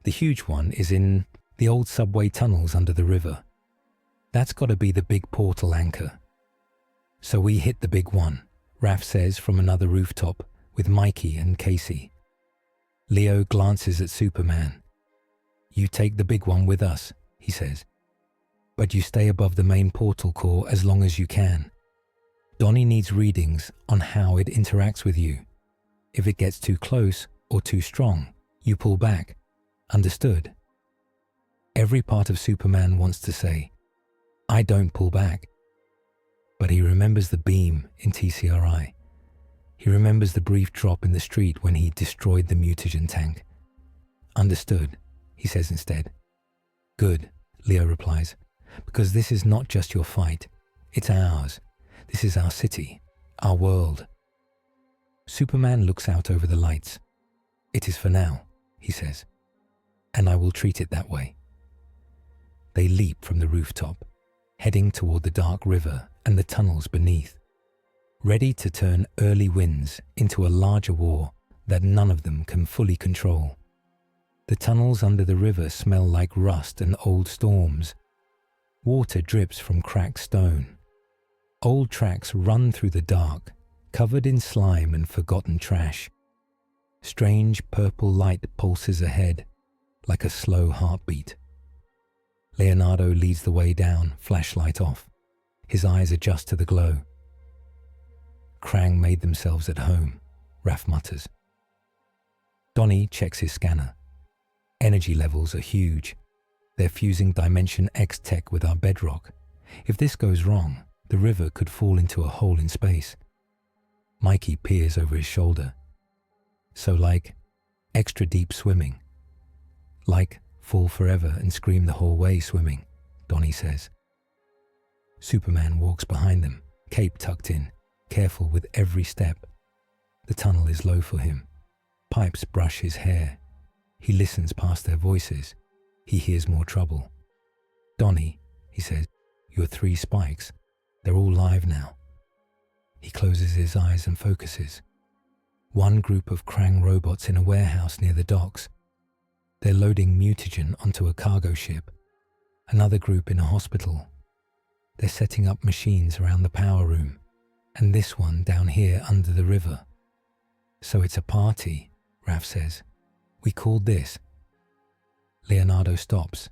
The huge one is in the old subway tunnels under the river. That's got to be the big portal anchor. So we hit the big one, Raph says from another rooftop with Mikey and Casey. Leo glances at Superman. You take the big one with us, he says. But you stay above the main portal core as long as you can. Donnie needs readings on how it interacts with you. If it gets too close or too strong, you pull back. Understood? Every part of Superman wants to say, I don't pull back. But he remembers the beam in TCRI. He remembers the brief drop in the street when he destroyed the mutagen tank. Understood, he says instead. Good, Leo replies, because this is not just your fight. It's ours. This is our city, our world. Superman looks out over the lights. It is for now, he says, and I will treat it that way. They leap from the rooftop, heading toward the dark river and the tunnels beneath, ready to turn early wins into a larger war that none of them can fully control. The tunnels under the river smell like rust and old storms. Water drips from cracked stone. Old tracks run through the dark, covered in slime and forgotten trash. Strange purple light pulses ahead, like a slow heartbeat. Leonardo leads the way down, flashlight off. His eyes adjust to the glow. Krang made themselves at home, Raph mutters. Donnie checks his scanner. Energy levels are huge. They're fusing Dimension X tech with our bedrock. If this goes wrong, the river could fall into a hole in space. Mikey peers over his shoulder. So like extra deep swimming. Like fall forever and scream the whole way swimming, Donnie says. Superman walks behind them, cape tucked in, careful with every step. The tunnel is low for him. Pipes brush his hair. He listens past their voices. He hears more trouble. Donnie, he says, your 3 spikes. They're all live now. He closes his eyes and focuses. One group of Krang robots in a warehouse near the docks. They're loading mutagen onto a cargo ship. Another group in a hospital. They're setting up machines around the power room. And this one down here under the river. So it's a party, Raph says. We called this. Leonardo stops.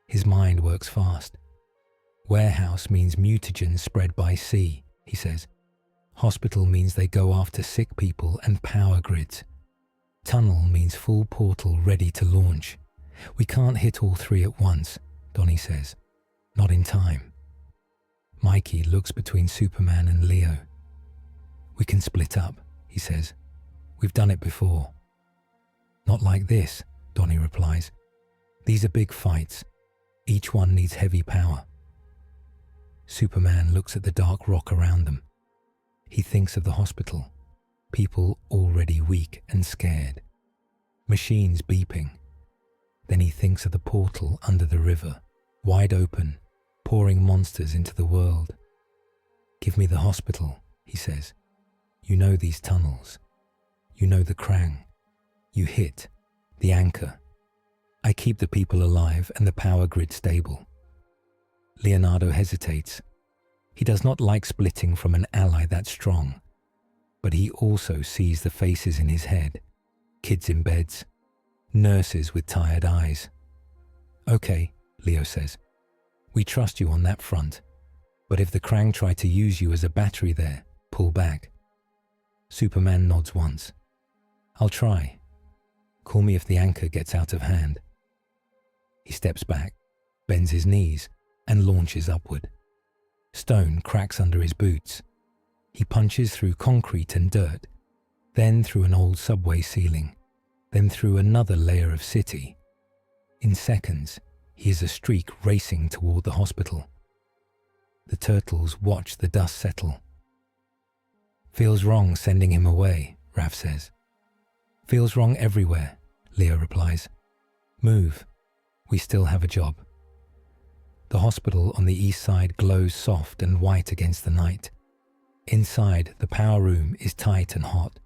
His mind works fast. Warehouse means mutagen spread by sea, he says. Hospital means they go after sick people and power grids. Tunnel means full portal ready to launch. We can't hit all three at once, Donnie says. Not in time. Mikey looks between Superman and Leo. We can split up, he says. We've done it before. Not like this, Donnie replies. These are big fights. Each one needs heavy power. Superman looks at the dark rock around them. He thinks of the hospital. People already weak and scared. Machines beeping. Then he thinks of the portal under the river, wide open, pouring monsters into the world. Give me the hospital, he says. You know these tunnels. You know the Krang. You hit the anchor. I keep the people alive and the power grid stable. Leonardo hesitates. He does not like splitting from an ally that strong, but he also sees the faces in his head, kids in beds, nurses with tired eyes. Okay, Leo says, we trust you on that front, but if the Krang try to use you as a battery there, pull back. Superman nods once. I'll try. Call me if the anchor gets out of hand. He steps back, bends his knees, and launches upward. Stone cracks under his boots. He punches through concrete and dirt, then through an old subway ceiling, then through another layer of city. In seconds, he is a streak racing toward the hospital. The turtles watch the dust settle. Feels wrong sending him away, Raph says. Feels wrong everywhere, Leo replies. Move. We still have a job. The hospital on the east side glows soft and white against the night. Inside, the power room is tight and hot.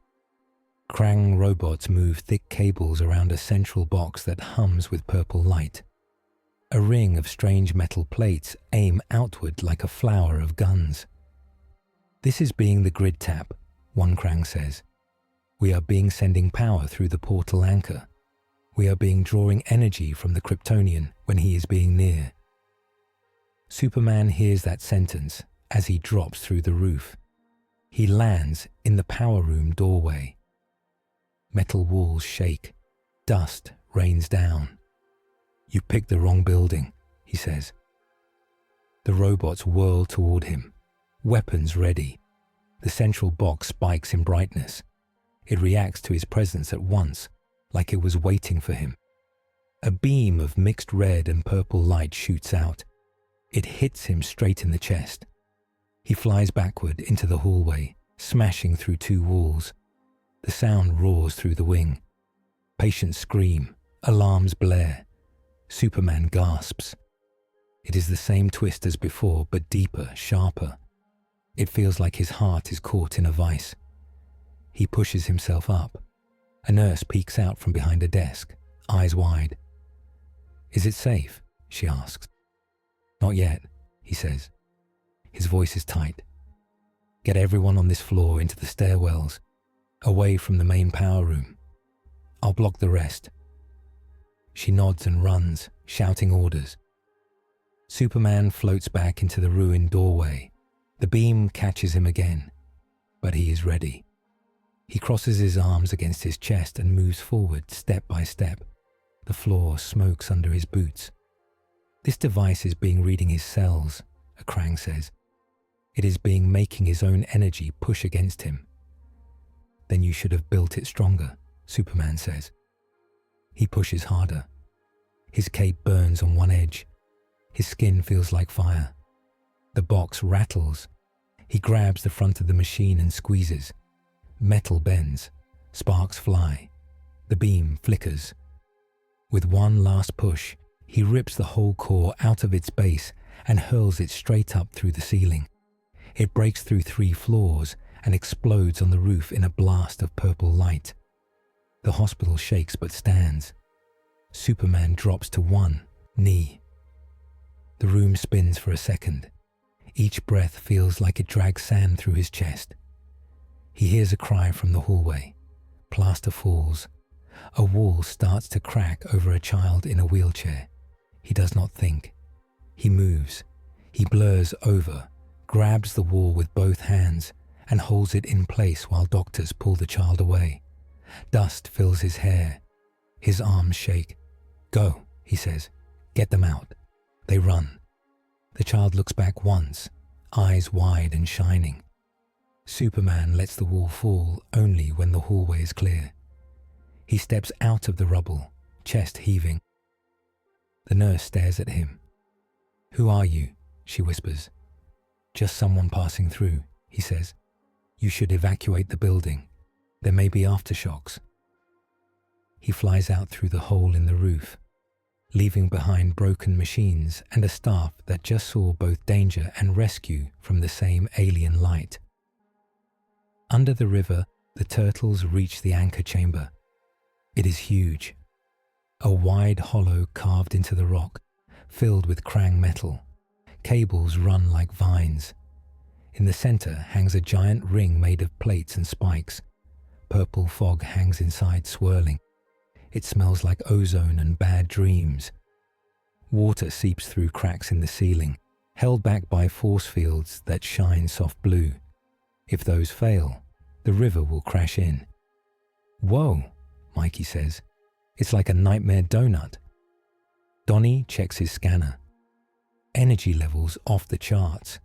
Krang robots move thick cables around a central box that hums with purple light. A ring of strange metal plates aim outward like a flower of guns. This is being the grid tap, one Krang says. We are being sending power through the portal anchor. We are being drawing energy from the Kryptonian when he is being near. Superman hears that sentence as he drops through the roof. He lands in the power room doorway. Metal walls shake. Dust rains down. You picked the wrong building, he says. The robots whirl toward him, weapons ready. The central box spikes in brightness. It reacts to his presence at once, like it was waiting for him. A beam of mixed red and purple light shoots out. It hits him straight in the chest. He flies backward into the hallway, smashing through two walls. The sound roars through the wing. Patients scream, alarms blare. Superman gasps. It is the same twist as before, but deeper, sharper. It feels like his heart is caught in a vice. He pushes himself up. A nurse peeks out from behind a desk, eyes wide. Is it safe? She asks. Not yet, he says. His voice is tight. Get everyone on this floor into the stairwells, away from the main power room. I'll block the rest. She nods and runs, shouting orders. Superman floats back into the ruined doorway. The beam catches him again, but he is ready. He crosses his arms against his chest and moves forward step by step. The floor smokes under his boots. This device is being reading his cells, a Krang says. It is being making his own energy push against him. Then you should have built it stronger, Superman says. He pushes harder. His cape burns on one edge. His skin feels like fire. The box rattles. He grabs the front of the machine and squeezes. Metal bends. Sparks fly. The beam flickers. With one last push, he rips the whole core out of its base and hurls it straight up through the ceiling. It breaks through 3 floors and explodes on the roof in a blast of purple light. The hospital shakes but stands. Superman drops to one knee. The room spins for a second. Each breath feels like it drags sand through his chest. He hears a cry from the hallway. Plaster falls. A wall starts to crack over a child in a wheelchair. He does not think. He moves. He blurs over, grabs the wall with both hands, and holds it in place while doctors pull the child away. Dust fills his hair. His arms shake. "Go," he says. "Get them out." They run. The child looks back once, eyes wide and shining. Superman lets the wall fall only when the hallway is clear. He steps out of the rubble, chest heaving. The nurse stares at him. "Who are you?" she whispers. "Just someone passing through," he says. "You should evacuate the building. There may be aftershocks." He flies out through the hole in the roof, leaving behind broken machines and a staff that just saw both danger and rescue from the same alien light. Under the river, the turtles reach the anchor chamber. It is huge. A wide hollow carved into the rock, filled with Krang metal. Cables run like vines. In the center hangs a giant ring made of plates and spikes. Purple fog hangs inside, swirling. It smells like ozone and bad dreams. Water seeps through cracks in the ceiling, held back by force fields that shine soft blue. If those fail, the river will crash in. "Whoa," Mikey says. "It's like a nightmare donut." Donnie checks his scanner. Energy levels off the charts.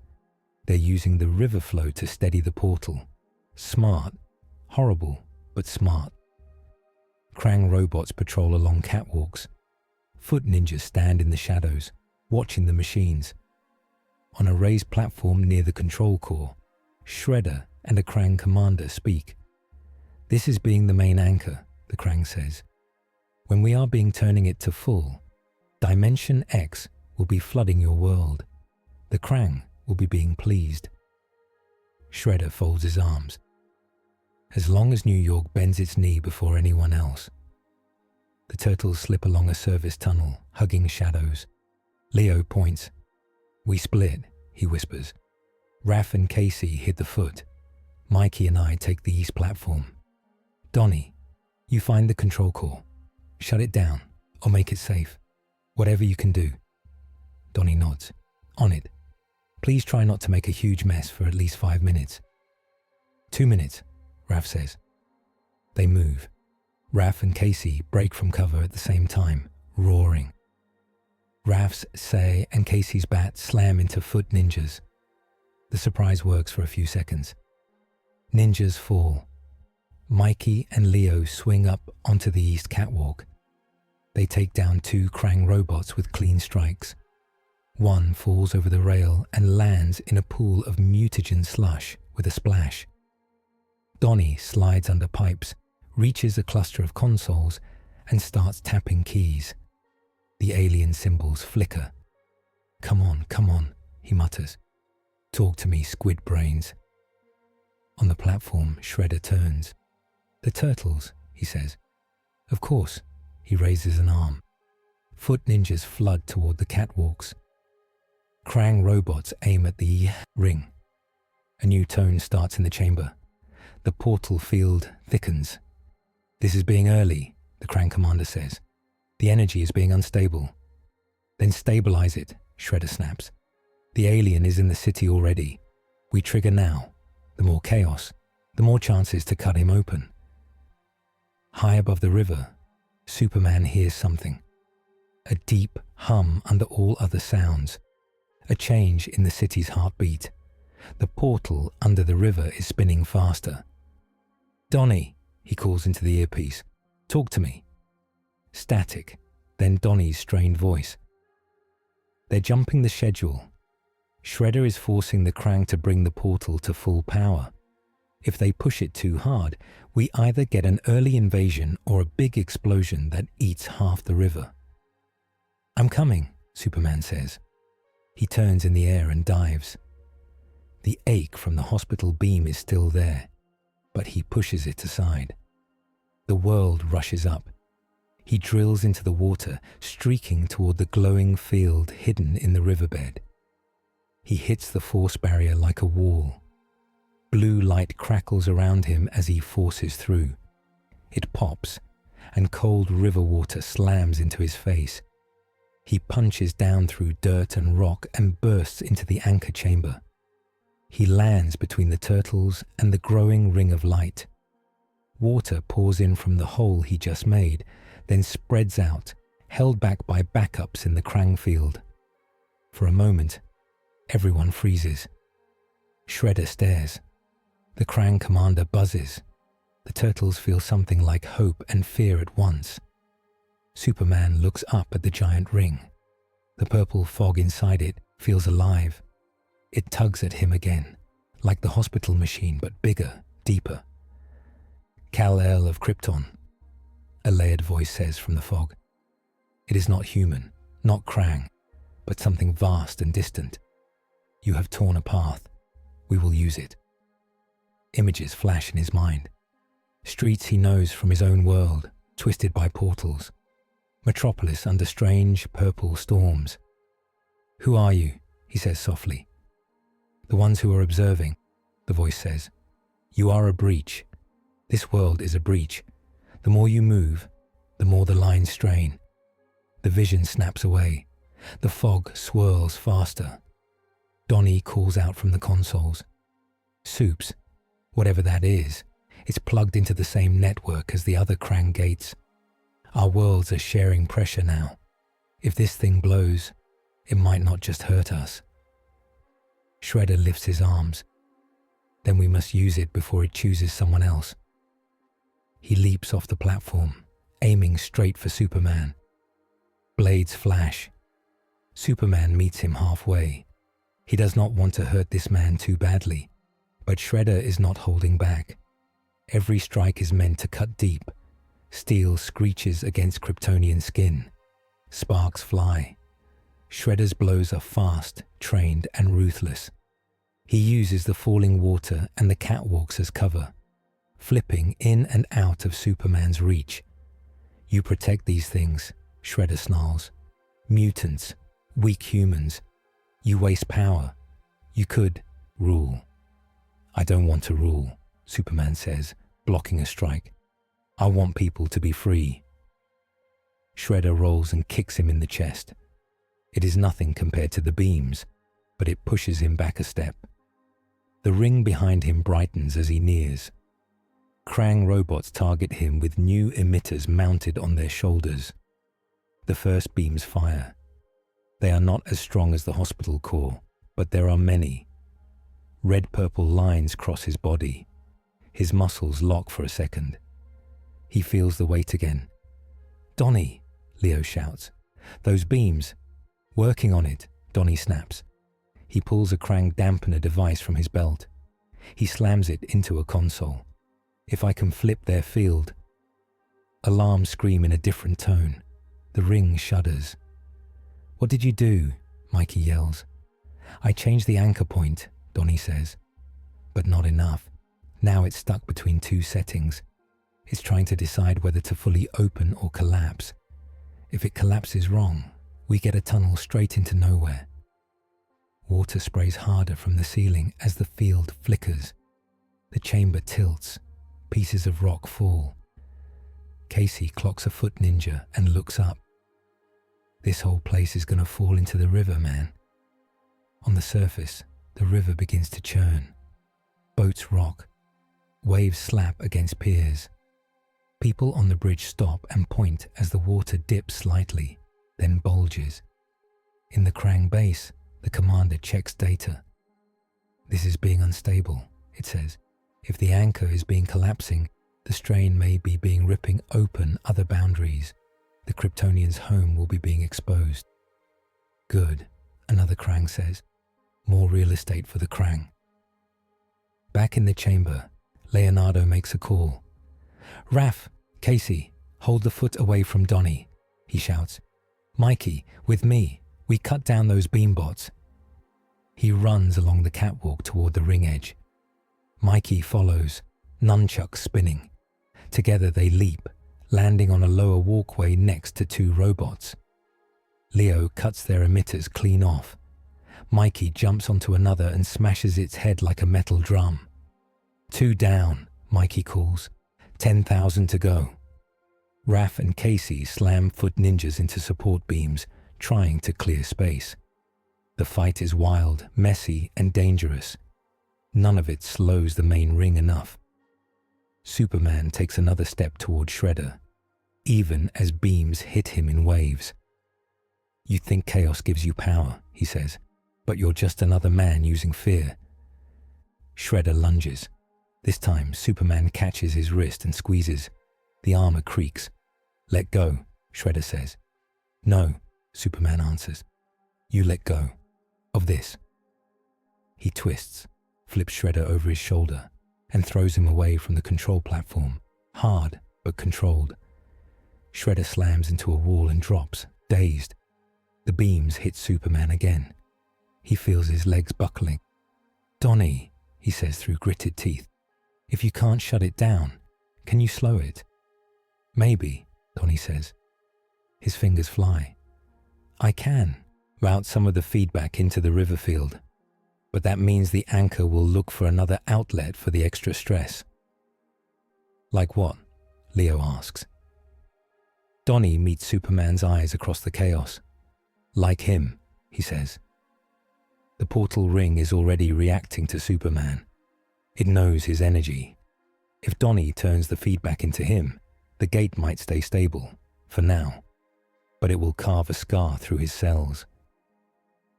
They're using the river flow to steady the portal. Smart. Horrible, but smart. Krang robots patrol along catwalks. Foot ninjas stand in the shadows, watching the machines. On a raised platform near the control core, Shredder and a Krang commander speak. "This is being the main anchor," the Krang says. "When we are being turning it to full, Dimension X will be flooding your world. The Krang will be being pleased." Shredder folds his arms. "As long as New York bends its knee before anyone else." The turtles slip along a service tunnel, hugging shadows. Leo points. "We split," he whispers. "Raph and Casey hit the foot. Mikey and I take the east platform. Donnie, you find the control core. Shut it down, or make it safe. Whatever you can do." Donnie nods. "On it. Please try not to make a huge mess for at least 5 minutes." 2 minutes, Raph says. They move. Raph and Casey break from cover at the same time, roaring. Raph's Say and Casey's bat slam into foot ninjas. The surprise works for a few seconds. Ninjas fall. Mikey and Leo swing up onto the east catwalk. They take down 2 Krang robots with clean strikes. One falls over the rail and lands in a pool of mutagen slush with a splash. Donnie slides under pipes, reaches a cluster of consoles, and starts tapping keys. The alien symbols flicker. Come on, he mutters. "Talk to me, squid brains." On the platform, Shredder turns. "The turtles," he says. "Of course." He raises an arm. Foot ninjas flood toward the catwalks. Krang robots aim at the ring. A new tone starts in the chamber. The portal field thickens. "This is being early," the Krang commander says. "The energy is being unstable." "Then stabilize it," Shredder snaps. "The alien is in the city already. We trigger now. The more chaos, the more chances to cut him open." High above the river, Superman hears something. A deep hum under all other sounds. A change in the city's heartbeat. The portal under the river is spinning faster. "Donnie," he calls into the earpiece. "Talk to me." Static, then Donnie's strained voice. "They're jumping the schedule. Shredder is forcing the Krang to bring the portal to full power. If they push it too hard, we either get an early invasion or a big explosion that eats half the river." "I'm coming," Superman says. He turns in the air and dives. The ache from the hospital beam is still there, but he pushes it aside. The world rushes up. He drills into the water, streaking toward the glowing field hidden in the riverbed. He hits the force barrier like a wall. Blue light crackles around him as he forces through. It pops, and cold river water slams into his face. He punches down through dirt and rock and bursts into the anchor chamber. He lands between the turtles and the growing ring of light. Water pours in from the hole he just made, then spreads out, held back by backups in the Krang field. For a moment, everyone freezes. Shredder stares. The Krang commander buzzes. The turtles feel something like hope and fear at once. Superman looks up at the giant ring. The purple fog inside it feels alive. It tugs at him again, like the hospital machine, but bigger, deeper. Kal-El of Krypton, a layered voice says from the fog. It is not human, not Krang, but something vast and distant. You have torn a path. We will use it. Images flash in his mind. Streets he knows from his own world, twisted by portals. Metropolis under strange, purple storms. Who are you? He says softly. The ones who are observing, the voice says. You are a breach. This world is a breach. The more you move, the more the lines strain. The vision snaps away. The fog swirls faster. Donnie calls out from the consoles. Soups, whatever that is, it's plugged into the same network as the other Krang gates. Our worlds are sharing pressure now. If this thing blows, it might not just hurt us. Shredder lifts his arms. Then we must use it before it chooses someone else. He leaps off the platform, aiming straight for Superman. Blades flash. Superman meets him halfway. He does not want to hurt this man too badly, but Shredder is not holding back. Every strike is meant to cut deep. Steel screeches against Kryptonian skin. Sparks fly. Shredder's blows are fast, trained, and ruthless. He uses the falling water and the catwalks as cover, flipping in and out of Superman's reach. You protect these things, Shredder snarls. Mutants, weak humans. You waste power. You could rule. I don't want to rule, Superman says, blocking a strike. I want people to be free. Shredder rolls and kicks him in the chest. It is nothing compared to the beams, but it pushes him back a step. The ring behind him brightens as he nears. Krang robots target him with new emitters mounted on their shoulders. The first beams fire. They are not as strong as the hospital core, but there are many. Red-purple lines cross his body. His muscles lock for a second. He feels the weight again. Donnie, Leo shouts. Those beams. Working on it, Donnie snaps. He pulls a Krang dampener device from his belt. He slams it into a console. If I can flip their field. Alarms scream in a different tone. The ring shudders. What did you do? Mikey yells. I changed the anchor point, Donnie says. But not enough. Now it's stuck between two settings. It's trying to decide whether to fully open or collapse. If it collapses wrong, we get a tunnel straight into nowhere. Water sprays harder from the ceiling as the field flickers. The chamber tilts. Pieces of rock fall. Casey clocks a foot ninja and looks up. This whole place is going to fall into the river, man. On the surface, the river begins to churn. Boats rock. Waves slap against piers. People on the bridge stop and point as the water dips slightly, then bulges. In the Krang base, the commander checks data. This is being unstable, it says. If the anchor is being collapsing, the strain may be being ripping open other boundaries. The Kryptonians' home will be being exposed. Good, another Krang says. More real estate for the Krang. Back in the chamber, Leonardo makes a call. Raph, Casey, hold the foot away from Donnie, he shouts. Mikey, with me, we cut down those beam bots. He runs along the catwalk toward the ring edge. Mikey follows, nunchucks spinning. Together they leap, landing on a lower walkway next to two robots. Leo cuts their emitters clean off. Mikey jumps onto another and smashes its head like a metal drum. 2 down, Mikey calls. 10,000 to go. Raph and Casey slam foot ninjas into support beams, trying to clear space. The fight is wild, messy, and dangerous. None of it slows the main ring enough. Superman takes another step toward Shredder, even as beams hit him in waves. "You think chaos gives you power," he says, "but you're just another man using fear." Shredder lunges. This time, Superman catches his wrist and squeezes. The armor creaks. "Let go," Shredder says. "No," Superman answers. "You let go. Of this." He twists, flips Shredder over his shoulder, and throws him away from the control platform, hard but controlled. Shredder slams into a wall and drops, dazed. The beams hit Superman again. He feels his legs buckling. "Donnie," he says through gritted teeth, "if you can't shut it down, can you slow it?" "Maybe," Donnie says. His fingers fly. "I can route some of the feedback into the river field, but that means the anchor will look for another outlet for the extra stress." "Like what?" Leo asks. Donnie meets Superman's eyes across the chaos. "Like him," he says. The portal ring is already reacting to Superman. It knows his energy. If Donnie turns the feedback into him, the gate might stay stable, for now, but it will carve a scar through his cells.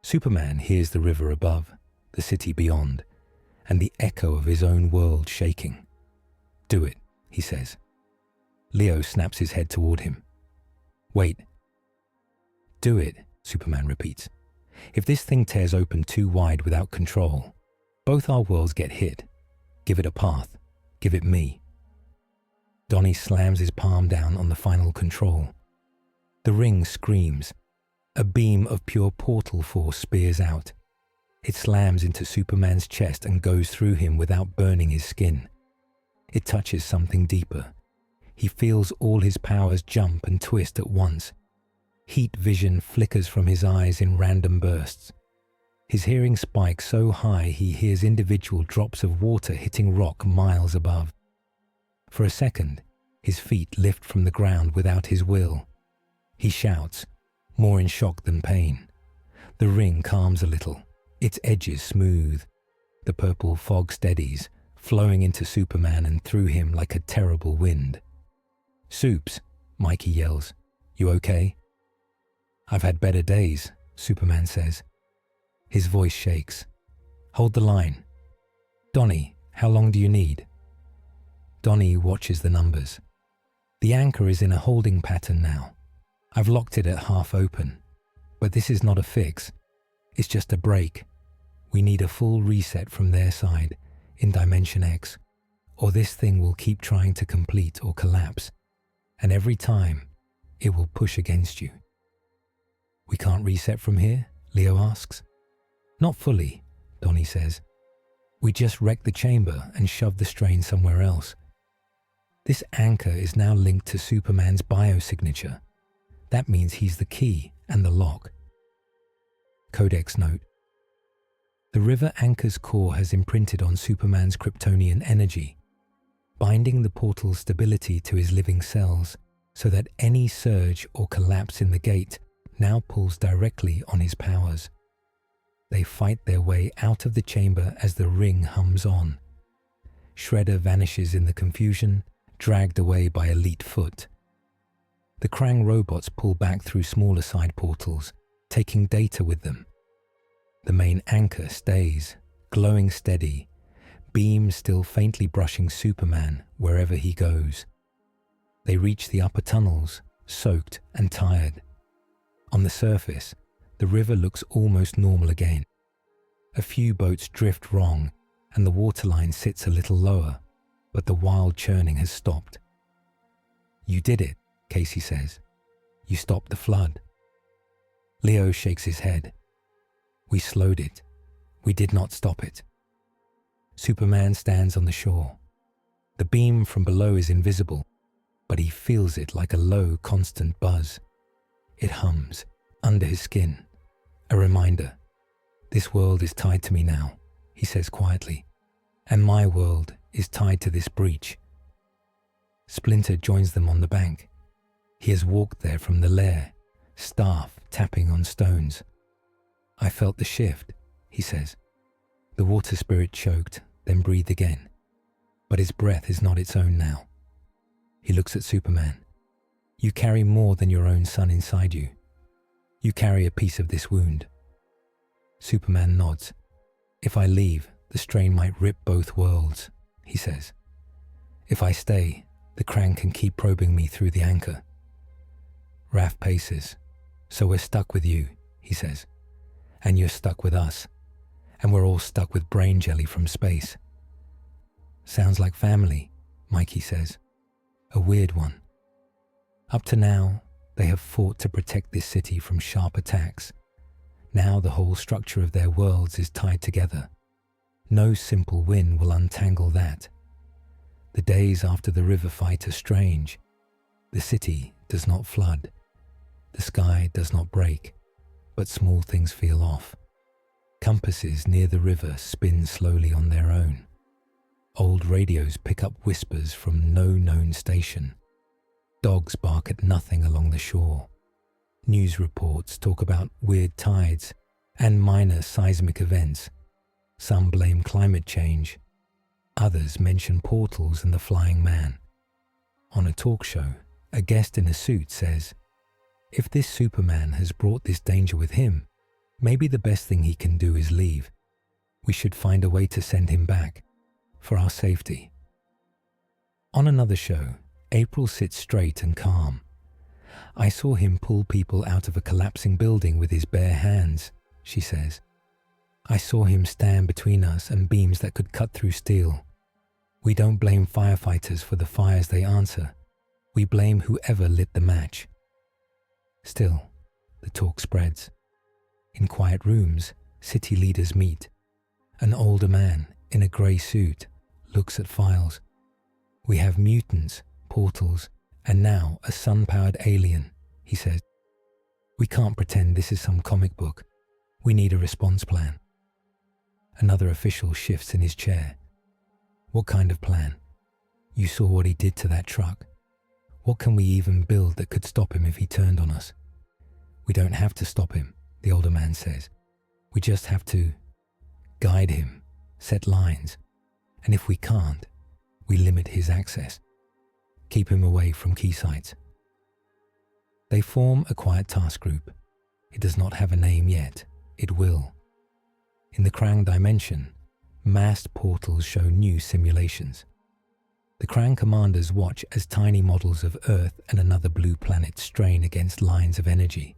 Superman hears the river above, the city beyond, and the echo of his own world shaking. "Do it," he says. Leo snaps his head toward him. "Wait." "Do it," Superman repeats. "If this thing tears open too wide without control, both our worlds get hit. Give it a path. Give it me." Donnie slams his palm down on the final control. The ring screams. A beam of pure portal force spears out. It slams into Superman's chest and goes through him without burning his skin. It touches something deeper. He feels all his powers jump and twist at once. Heat vision flickers from his eyes in random bursts. His hearing spikes so high he hears individual drops of water hitting rock miles above. For a second, his feet lift from the ground without his will. He shouts, more in shock than pain. The ring calms a little, its edges smooth. The purple fog steadies, flowing into Superman and through him like a terrible wind. "Supes," Mikey yells. "You okay?" "I've had better days," Superman says. His voice shakes. "Hold the line." "Donnie, how long do you need?" Donnie watches the numbers. The anchor is in a holding pattern now. I've locked it at half open. But this is not a fix. It's just a break. We need a full reset from their side, in Dimension X, or this thing will keep trying to complete or collapse. And every time, it will push against you. "We can't reset from here?" Leo asks. "Not fully," Donnie says. "We just wreck the chamber and shove the strain somewhere else. This anchor is now linked to Superman's biosignature. That means he's the key and the lock." Codex note: the river anchor's core has imprinted on Superman's Kryptonian energy, binding the portal's stability to his living cells so that any surge or collapse in the gate now pulls directly on his powers. They fight their way out of the chamber as the ring hums on. Shredder vanishes in the confusion, dragged away by a Elite foot. The Krang robots pull back through smaller side portals, taking data with them. The main anchor stays, glowing steady, beams still faintly brushing Superman wherever he goes. They reach the upper tunnels, soaked and tired. On the surface, the river looks almost normal again. A few boats drift wrong, and the waterline sits a little lower, but the wild churning has stopped. "You did it," Casey says. "You stopped the flood." Leo shakes his head. "We slowed it. We did not stop it. Superman stands on the shore. The beam from below is invisible, but he feels it like a low, constant buzz. It hums under his skin. A reminder. This world is tied to me now, he says quietly, and my world is tied to this breach. Splinter joins them on the bank. He has walked there from the lair, staff tapping on stones. I felt the shift, he says. The water spirit choked, then breathed again. But his breath is not its own now. He looks at Superman. You carry more than your own son inside you. You carry a piece of this wound. Superman nods. If I leave, the strain might rip both worlds, he says. If I stay, the Krang can keep probing me through the anchor. Raph paces. So we're stuck with you, he says. And you're stuck with us. And we're all stuck with brain jelly from space. Sounds like family, Mikey says. A weird one. Up to now, they have fought to protect this city from sharp attacks. Now the whole structure of their worlds is tied together. No simple win will untangle that. The days after the river fight are strange. The city does not flood. The sky does not break, but small things feel off. Compasses near the river spin slowly on their own. Old radios pick up whispers from no known station. Dogs bark at nothing along the shore. News reports talk about weird tides and minor seismic events. Some blame climate change. Others mention portals and the flying man. On a talk show, a guest in a suit says, if this Superman has brought this danger with him, maybe the best thing he can do is leave. We should find a way to send him back, for our safety. On another show, April sits straight and calm. I saw him pull people out of a collapsing building with his bare hands, she says. I saw him stand between us and beams that could cut through steel. We don't blame firefighters for the fires they answer. We blame whoever lit the match. Still, the talk spreads. In quiet rooms, city leaders meet. An older man in a grey suit looks at files. We have mutants, portals, and now a sun-powered alien, he says. We can't pretend this is some comic book. We need a response plan. Another official shifts in his chair. What kind of plan? You saw what he did to that truck. What can we even build that could stop him if he turned on us? We don't have to stop him, the older man says. We just have to guide him, set lines, and if we can't, we limit his access. Keep him away from key sites. They form a quiet task group. It does not have a name yet. It will. In the Krang dimension, massed portals show new simulations. The Krang commanders watch as tiny models of Earth and another blue planet strain against lines of energy.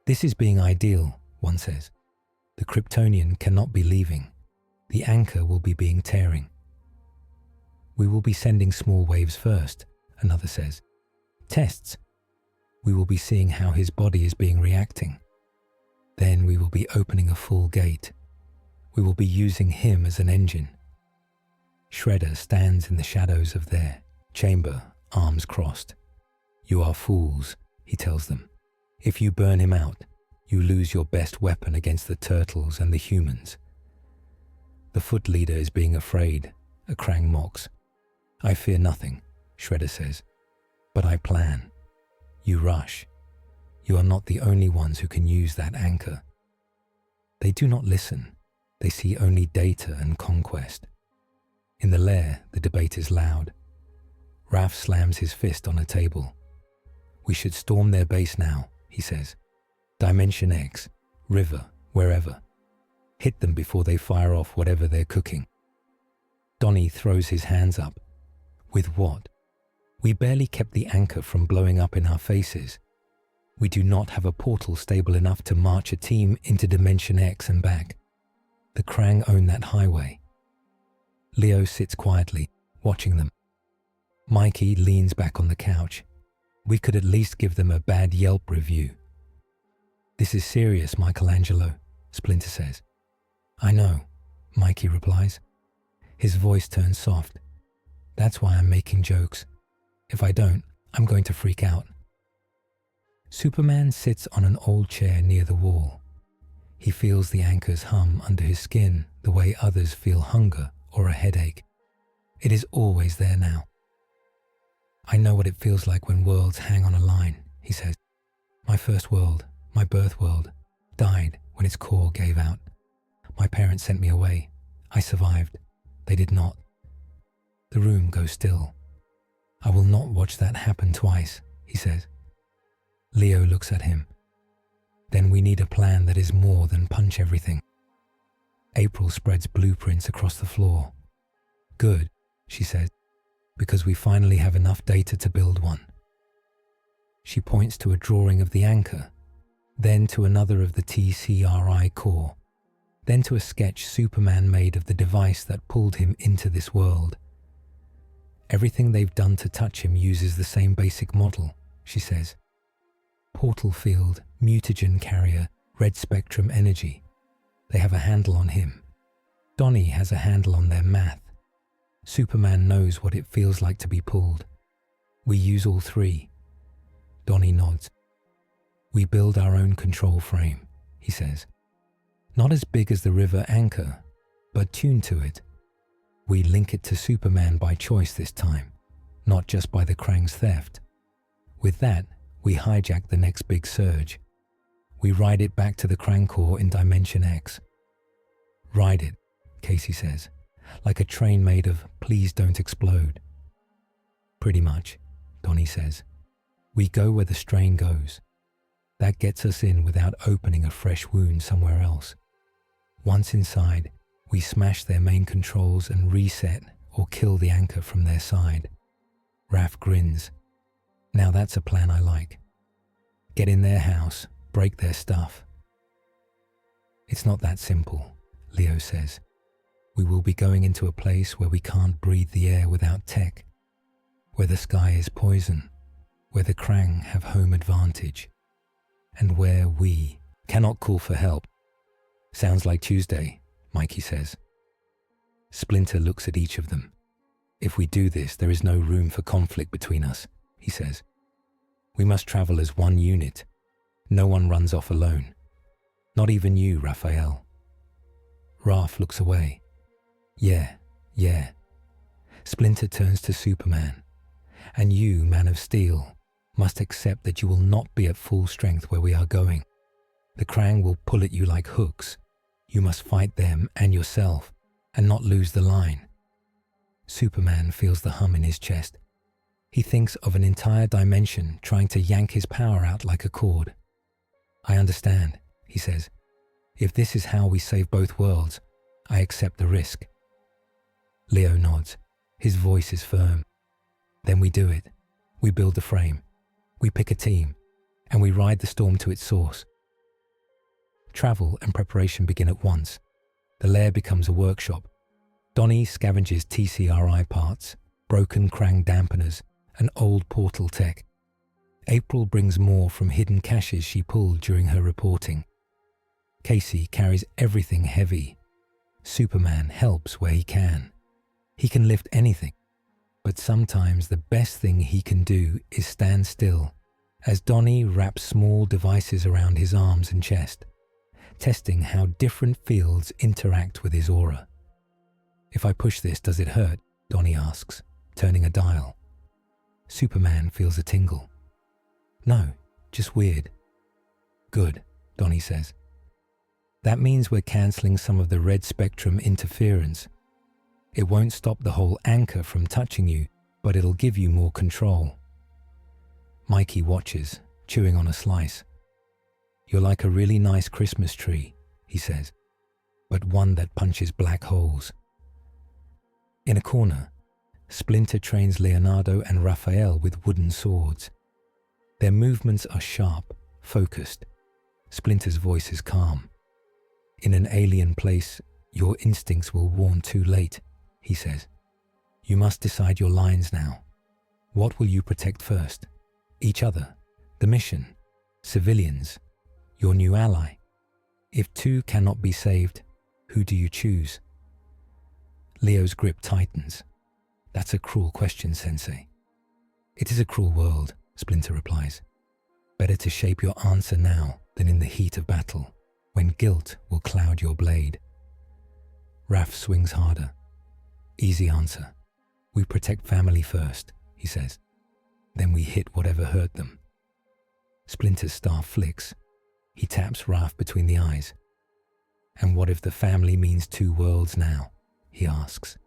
This is being ideal, one says. The Kryptonian cannot be leaving. The anchor will be being tearing. We will be sending small waves first, another says. Tests. We will be seeing how his body is being reacting. Then we will be opening a full gate. We will be using him as an engine. Shredder stands in the shadows of their chamber, arms crossed. You are fools, he tells them. If you burn him out, you lose your best weapon against the turtles and the humans. The foot leader is being afraid, a Krang mocks. I fear nothing, Shredder says, but I plan. You rush. You are not the only ones who can use that anchor. They do not listen. They see only data and conquest. In the lair, the debate is loud. Raph slams his fist on a table. We should storm their base now, he says. Dimension X, river, wherever. Hit them before they fire off whatever they're cooking. Donnie throws his hands up. With what? We barely kept the anchor from blowing up in our faces. We do not have a portal stable enough to march a team into Dimension X and back. The Krang own that highway. Leo sits quietly, watching them. Mikey leans back on the couch. We could at least give them a bad Yelp review. This is serious, Michelangelo, Splinter says. I know, Mikey replies. His voice turns soft. That's why I'm making jokes. If I don't, I'm going to freak out. Superman sits on an old chair near the wall. He feels the anchors hum under his skin the way others feel hunger or a headache. It is always there now. I know what it feels like when worlds hang on a line, he says. My first world, my birth world, died when its core gave out. My parents sent me away. I survived. They did not. The room goes still. I will not watch that happen twice, he says. Leo looks at him. Then we need a plan that is more than punch everything. April spreads blueprints across the floor. Good, she says, because we finally have enough data to build one. She points to a drawing of the anchor, then to another of the TCRI core, then to a sketch Superman made of the device that pulled him into this world. Everything they've done to touch him uses the same basic model, she says. Portal field, mutagen carrier, red spectrum energy. They have a handle on him. Donnie has a handle on their math. Superman knows what it feels like to be pulled. We use all three. Donnie nods. We build our own control frame, he says. Not as big as the river anchor, but tuned to it. We link it to Superman by choice this time, not just by the Krang's theft. With that, we hijack the next big surge. We ride it back to the Krang core in Dimension X. Ride it, Casey says, like a train made of please don't explode. Pretty much, Donnie says. We go where the strain goes. That gets us in without opening a fresh wound somewhere else. Once inside, we smash their main controls and reset or kill the anchor from their side. Raph grins. Now that's a plan I like. Get in their house, break their stuff. It's not that simple, Leo says. We will be going into a place where we can't breathe the air without tech, where the sky is poison, where the Krang have home advantage, and where we cannot call for help. Sounds like Tuesday, Mikey says. Splinter looks at each of them. If we do this, there is no room for conflict between us, he says. We must travel as one unit. No one runs off alone. Not even you, Raphael. Raph looks away. Yeah. Splinter turns to Superman. And you, Man of Steel, must accept that you will not be at full strength where we are going. The Krang will pull at you like hooks. You must fight them and yourself, and not lose the line. Superman feels the hum in his chest. He thinks of an entire dimension trying to yank his power out like a cord. I understand, he says. If this is how we save both worlds, I accept the risk. Leo nods. His voice is firm. Then we do it. We build the frame. We pick a team, and we ride the storm to its source. Travel and preparation begin at once. The lair becomes a workshop. Donnie scavenges TCRI parts, broken Krang dampeners, and old portal tech. April brings more from hidden caches she pulled during her reporting. Casey carries everything heavy. Superman helps where he can. He can lift anything, but sometimes the best thing he can do is stand still as Donnie wraps small devices around his arms and chest, testing how different fields interact with his aura. If I push this, does it hurt? Donnie asks, turning a dial. Superman feels a tingle. No, just weird. Good, Donnie says. That means we're cancelling some of the red spectrum interference. It won't stop the whole anchor from touching you, but it'll give you more control. Mikey watches, chewing on a slice. You're like a really nice Christmas tree, he says, but one that punches black holes. In a corner, Splinter trains Leonardo and Raphael with wooden swords. Their movements are sharp, focused. Splinter's voice is calm. In an alien place, your instincts will warn too late, he says. You must decide your lines now. What will you protect first? Each other, the mission, civilians, your new ally. If two cannot be saved, Who do you choose? Leo's grip tightens. That's a cruel question, Sensei. It is a cruel world, Splinter replies. Better to shape your answer now than in the heat of battle, when guilt will cloud your blade. Raph swings harder. Easy answer. We protect family first, he says. Then we hit whatever hurt them. Splinter's staff flicks. He taps Raph between the eyes. And what if the family means two worlds now? He asks.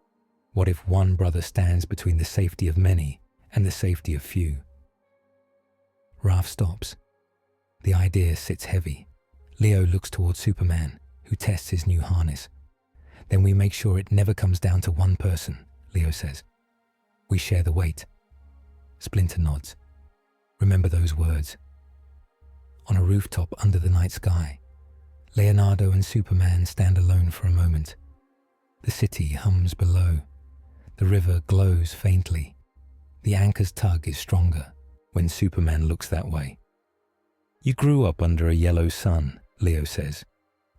What if one brother stands between the safety of many and the safety of few? Raph stops. The idea sits heavy. Leo looks towards Superman, who tests his new harness. Then we make sure it never comes down to one person, Leo says. We share the weight. Splinter nods. Remember those words. On a rooftop under the night sky, Leonardo and Superman stand alone for a moment. The city hums below. The river glows faintly. The anchor's tug is stronger when Superman looks that way. You grew up under a yellow sun, Leo says.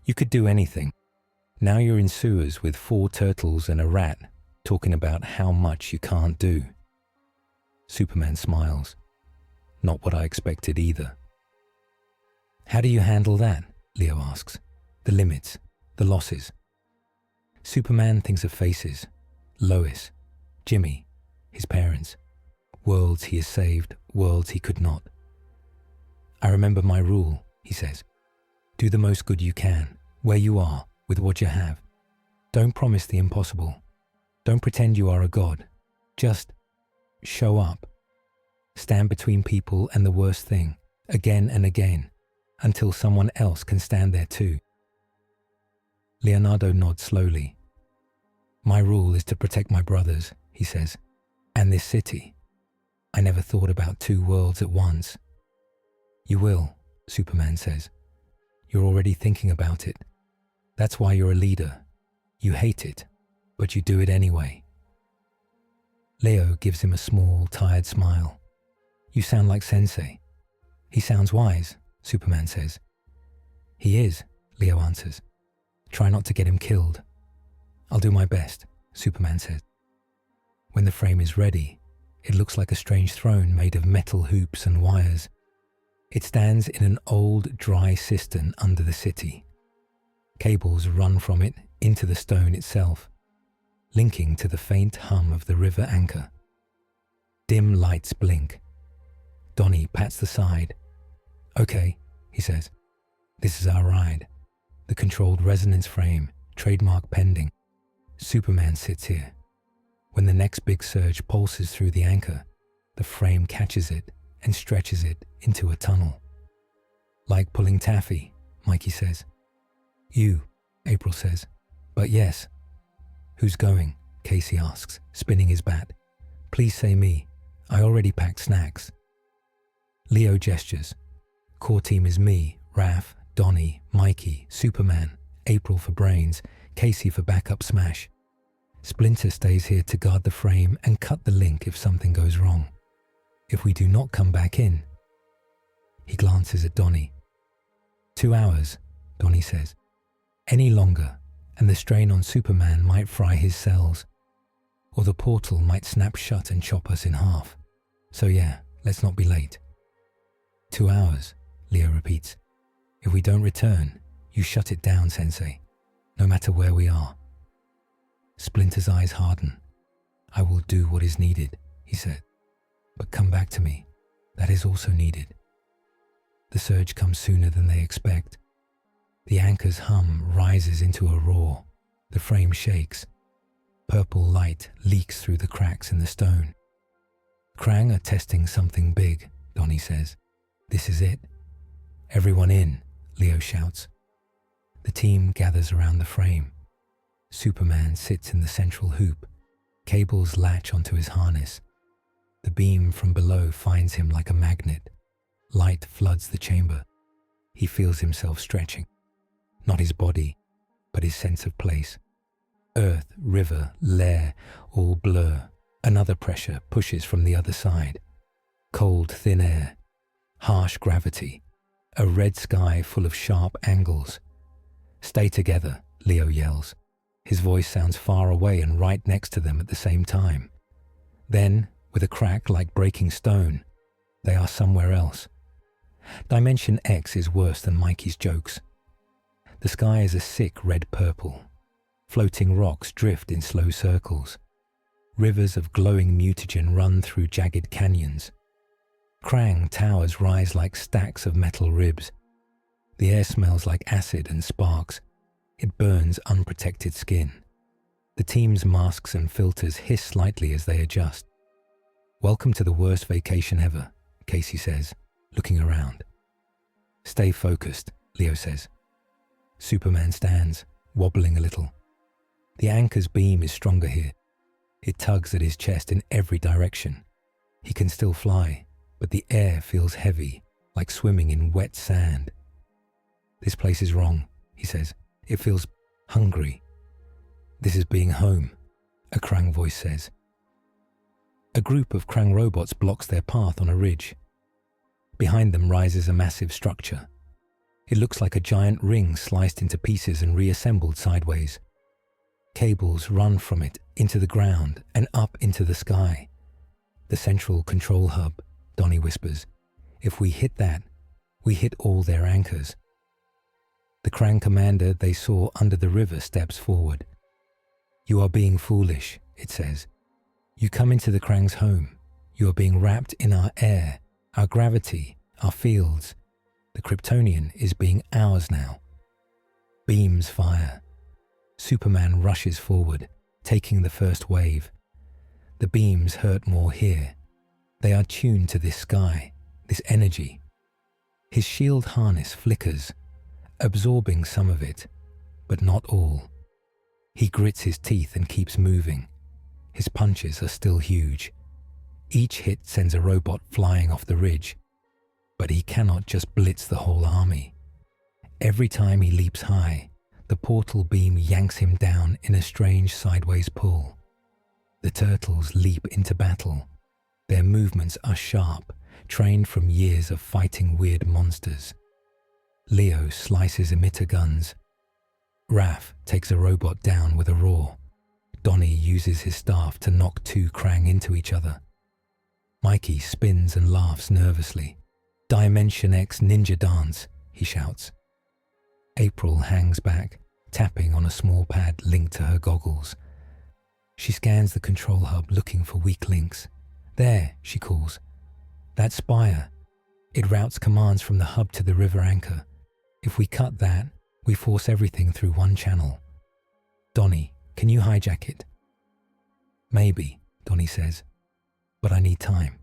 You could do anything. Now you're in sewers with 4 turtles and a rat talking about how much you can't do. Superman smiles. Not what I expected either. How do you handle that? Leo asks. The limits, the losses. Superman thinks of faces. Lois, Jimmy, his parents. Worlds he has saved, worlds he could not. I remember my rule, he says. Do the most good you can, where you are, with what you have. Don't promise the impossible. Don't pretend you are a god. Just show up. Stand between people and the worst thing, again and again, until someone else can stand there too. Leonardo nods slowly. My rule is to protect my brothers, he says, and this city. I never thought about 2 worlds at once. You will, Superman says. You're already thinking about it. That's why you're a leader. You hate it, but you do it anyway. Leo gives him a small, tired smile. You sound like Sensei. He sounds wise, Superman says. He is, Leo answers. Try not to get him killed. I'll do my best, Superman says. When the frame is ready, it looks like a strange throne made of metal hoops and wires. It stands in an old, dry cistern under the city. Cables run from it into the stone itself, linking to the faint hum of the river anchor. Dim lights blink. Donnie pats the side. Okay, he says. This is our ride. The controlled resonance frame, trademark pending. Superman sits here. When the next big surge pulses through the anchor, the frame catches it and stretches it into a tunnel. Like pulling taffy, Mikey says. You, April says. But yes. Who's going? Casey asks, spinning his bat. Please say me. I already packed snacks. Leo gestures. Core team is me, Raph, Donnie, Mikey, Superman, April for brains, Casey for backup smash. Splinter stays here to guard the frame and cut the link if something goes wrong. If we do not come back in. He glances at Donnie. 2 hours, Donnie says. Any longer, and the strain on Superman might fry his cells. Or the portal might snap shut and chop us in half. So yeah, let's not be late. 2 hours, Leo repeats. If we don't return, you shut it down, Sensei, no matter where we are. Splinter's eyes harden. I will do what is needed, he said. But come back to me. That is also needed. The surge comes sooner than they expect. The anchor's hum rises into a roar. The frame shakes. Purple light leaks through the cracks in the stone. Krang are testing something big, Donnie says. This is it. Everyone in, Leo shouts. The team gathers around the frame. Superman sits in the central hoop. Cables latch onto his harness. The beam from below finds him like a magnet. Light floods the chamber. He feels himself stretching. Not his body, but his sense of place. Earth, river, lair, all blur. Another pressure pushes from the other side. Cold, thin air. Harsh gravity. A red sky full of sharp angles. Stay together, Leo yells. His voice sounds far away and right next to them at the same time. Then, with a crack like breaking stone, they are somewhere else. Dimension X is worse than Mikey's jokes. The sky is a sick red-purple. Floating rocks drift in slow circles. Rivers of glowing mutagen run through jagged canyons. Krang towers rise like stacks of metal ribs. The air smells like acid and sparks. It burns unprotected skin. The team's masks and filters hiss slightly as they adjust. "Welcome to the worst vacation ever," Casey says, looking around. "Stay focused," Leo says. Superman stands, wobbling a little. The anchor's beam is stronger here. It tugs at his chest in every direction. He can still fly, but the air feels heavy, like swimming in wet sand. "This place is wrong," he says. "It feels hungry." "This is being home," a Krang voice says. A group of Krang robots blocks their path on a ridge. Behind them rises a massive structure. It looks like a giant ring sliced into pieces and reassembled sideways. Cables run from it into the ground and up into the sky. "The central control hub," Donnie whispers. "If we hit that, we hit all their anchors." The Krang commander they saw under the river steps forward. "You are being foolish," it says. "You come into the Krang's home. You are being wrapped in our air, our gravity, our fields. The Kryptonian is being ours now." Beams fire. Superman rushes forward, taking the first wave. The beams hurt more here. They are tuned to this sky, this energy. His shield harness flickers, absorbing some of it, but not all. He grits his teeth and keeps moving. His punches are still huge. Each hit sends a robot flying off the ridge, but he cannot just blitz the whole army. Every time he leaps high, the portal beam yanks him down in a strange sideways pull. The turtles leap into battle. Their movements are sharp, trained from years of fighting weird monsters. Leo slices emitter guns. Raph takes a robot down with a roar. Donnie uses his staff to knock two Krang into each other. Mikey spins and laughs nervously. "Dimension X ninja dance," he shouts. April hangs back, tapping on a small pad linked to her goggles. She scans the control hub looking for weak links. "There," she calls. "That spire. It routes commands from the hub to the river anchor. If we cut that, we force everything through one channel. Donnie, can you hijack it?" "Maybe," Donnie says, "but I need time."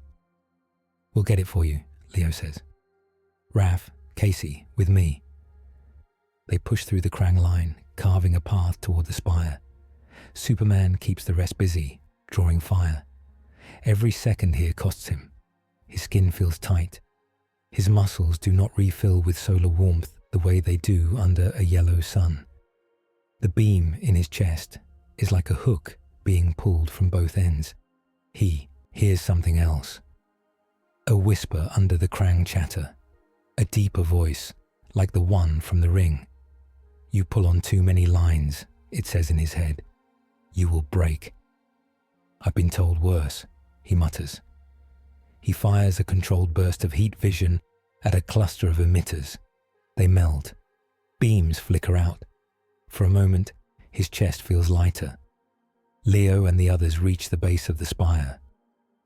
"We'll get it for you," Leo says. "Raph, Casey, with me." They push through the Krang line, carving a path toward the spire. Superman keeps the rest busy, drawing fire. Every second here costs him. His skin feels tight. His muscles do not refill with solar warmth the way they do under a yellow sun. The beam in his chest is like a hook being pulled from both ends. He hears something else. A whisper under the Krang chatter. A deeper voice, like the one from the ring. "You pull on too many lines," it says in his head. "You will break." "I've been told worse," he mutters. He fires a controlled burst of heat vision at a cluster of emitters. They melt. Beams flicker out. For a moment, his chest feels lighter. Leo and the others reach the base of the spire.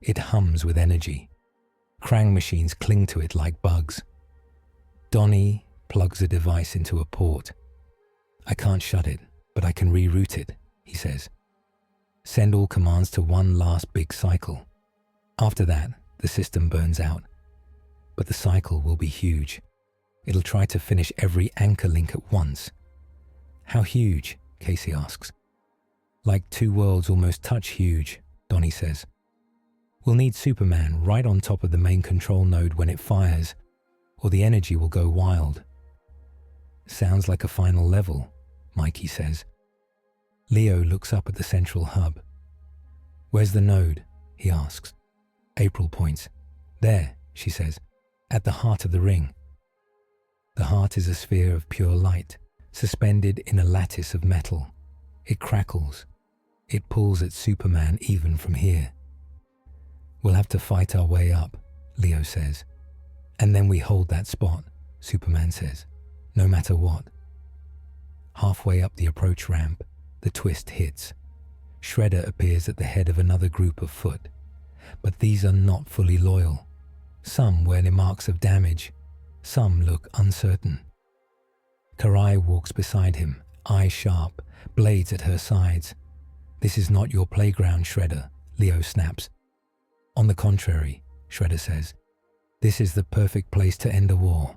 It hums with energy. Krang machines cling to it like bugs. Donnie plugs a device into a port. "I can't shut it, but I can reroute it," he says. "Send all commands to one last big cycle. After that, the system burns out. But the cycle will be huge. It'll try to finish every anchor link at once." "How huge?" Casey asks. "Like two worlds almost touch huge," Donnie says. "We'll need Superman right on top of the main control node when it fires, or the energy will go wild." "Sounds like a final level," Mikey says. Leo looks up at the central hub. "Where's the node?" he asks. April points. "There," she says, "at the heart of the ring." The heart is a sphere of pure light, suspended in a lattice of metal. It crackles. It pulls at Superman even from here. We'll have to fight our way up, Leo says. And then we hold that spot, Superman says, no matter what. Halfway up the approach ramp, the twist hits. Shredder appears at the head of another group of foot, but these are not fully loyal. Some wear the marks of damage. Some look uncertain. Karai walks beside him, eyes sharp, blades at her sides. This is not your playground, Shredder, Leo snaps. On the contrary, Shredder says, this is the perfect place to end a war.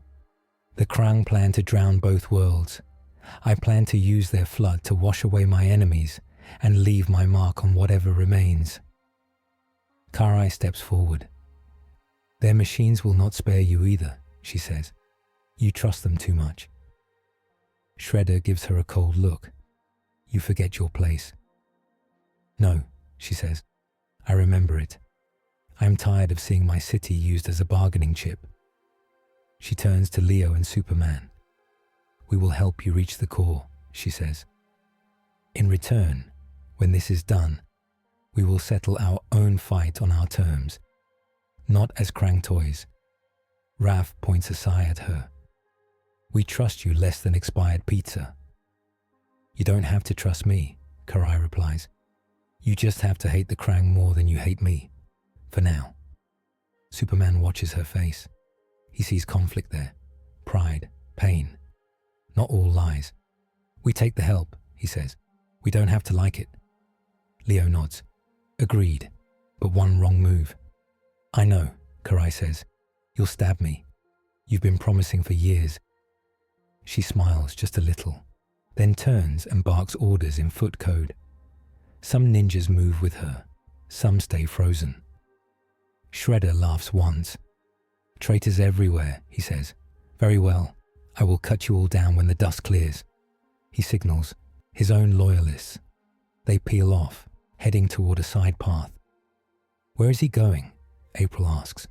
The Krang plan to drown both worlds. I plan to use their flood to wash away my enemies and leave my mark on whatever remains. Karai steps forward. Their machines will not spare you either, she says. You trust them too much. Shredder gives her a cold look. You forget your place. No, she says. I remember it. I am tired of seeing my city used as a bargaining chip. She turns to Leo and Superman. We will help you reach the core, she says. In return, when this is done, we will settle our own fight on our terms, not as Krang toys. Raph points a sigh at her. We trust you less than expired pizza. You don't have to trust me, Karai replies. You just have to hate the Krang more than you hate me. For now. Superman watches her face. He sees conflict there. Pride, pain. Not all lies. We take the help, he says. We don't have to like it. Leo nods. Agreed, but one wrong move. I know, Karai says. You'll stab me. You've been promising for years. She smiles just a little, then turns and barks orders in foot code. Some ninjas move with her. Some stay frozen. Shredder laughs once. Traitors everywhere, he says. Very well. I will cut you all down when the dust clears. He signals. His own loyalists. They peel off, heading toward a side path. Where is he going? April asks.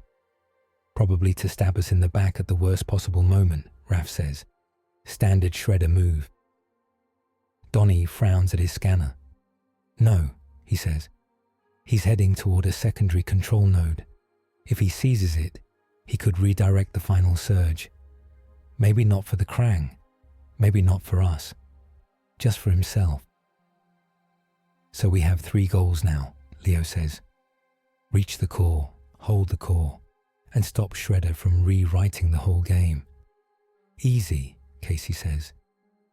Probably to stab us in the back at the worst possible moment, Raph says. Standard Shredder move. Donnie frowns at his scanner. No, he says. He's heading toward a secondary control node. If he seizes it, he could redirect the final surge. Maybe not for the Krang. Maybe not for us. Just for himself. So we have 3 goals now, Leo says. Reach the core, hold the core, and stop Shredder from rewriting the whole game. Easy, Casey says.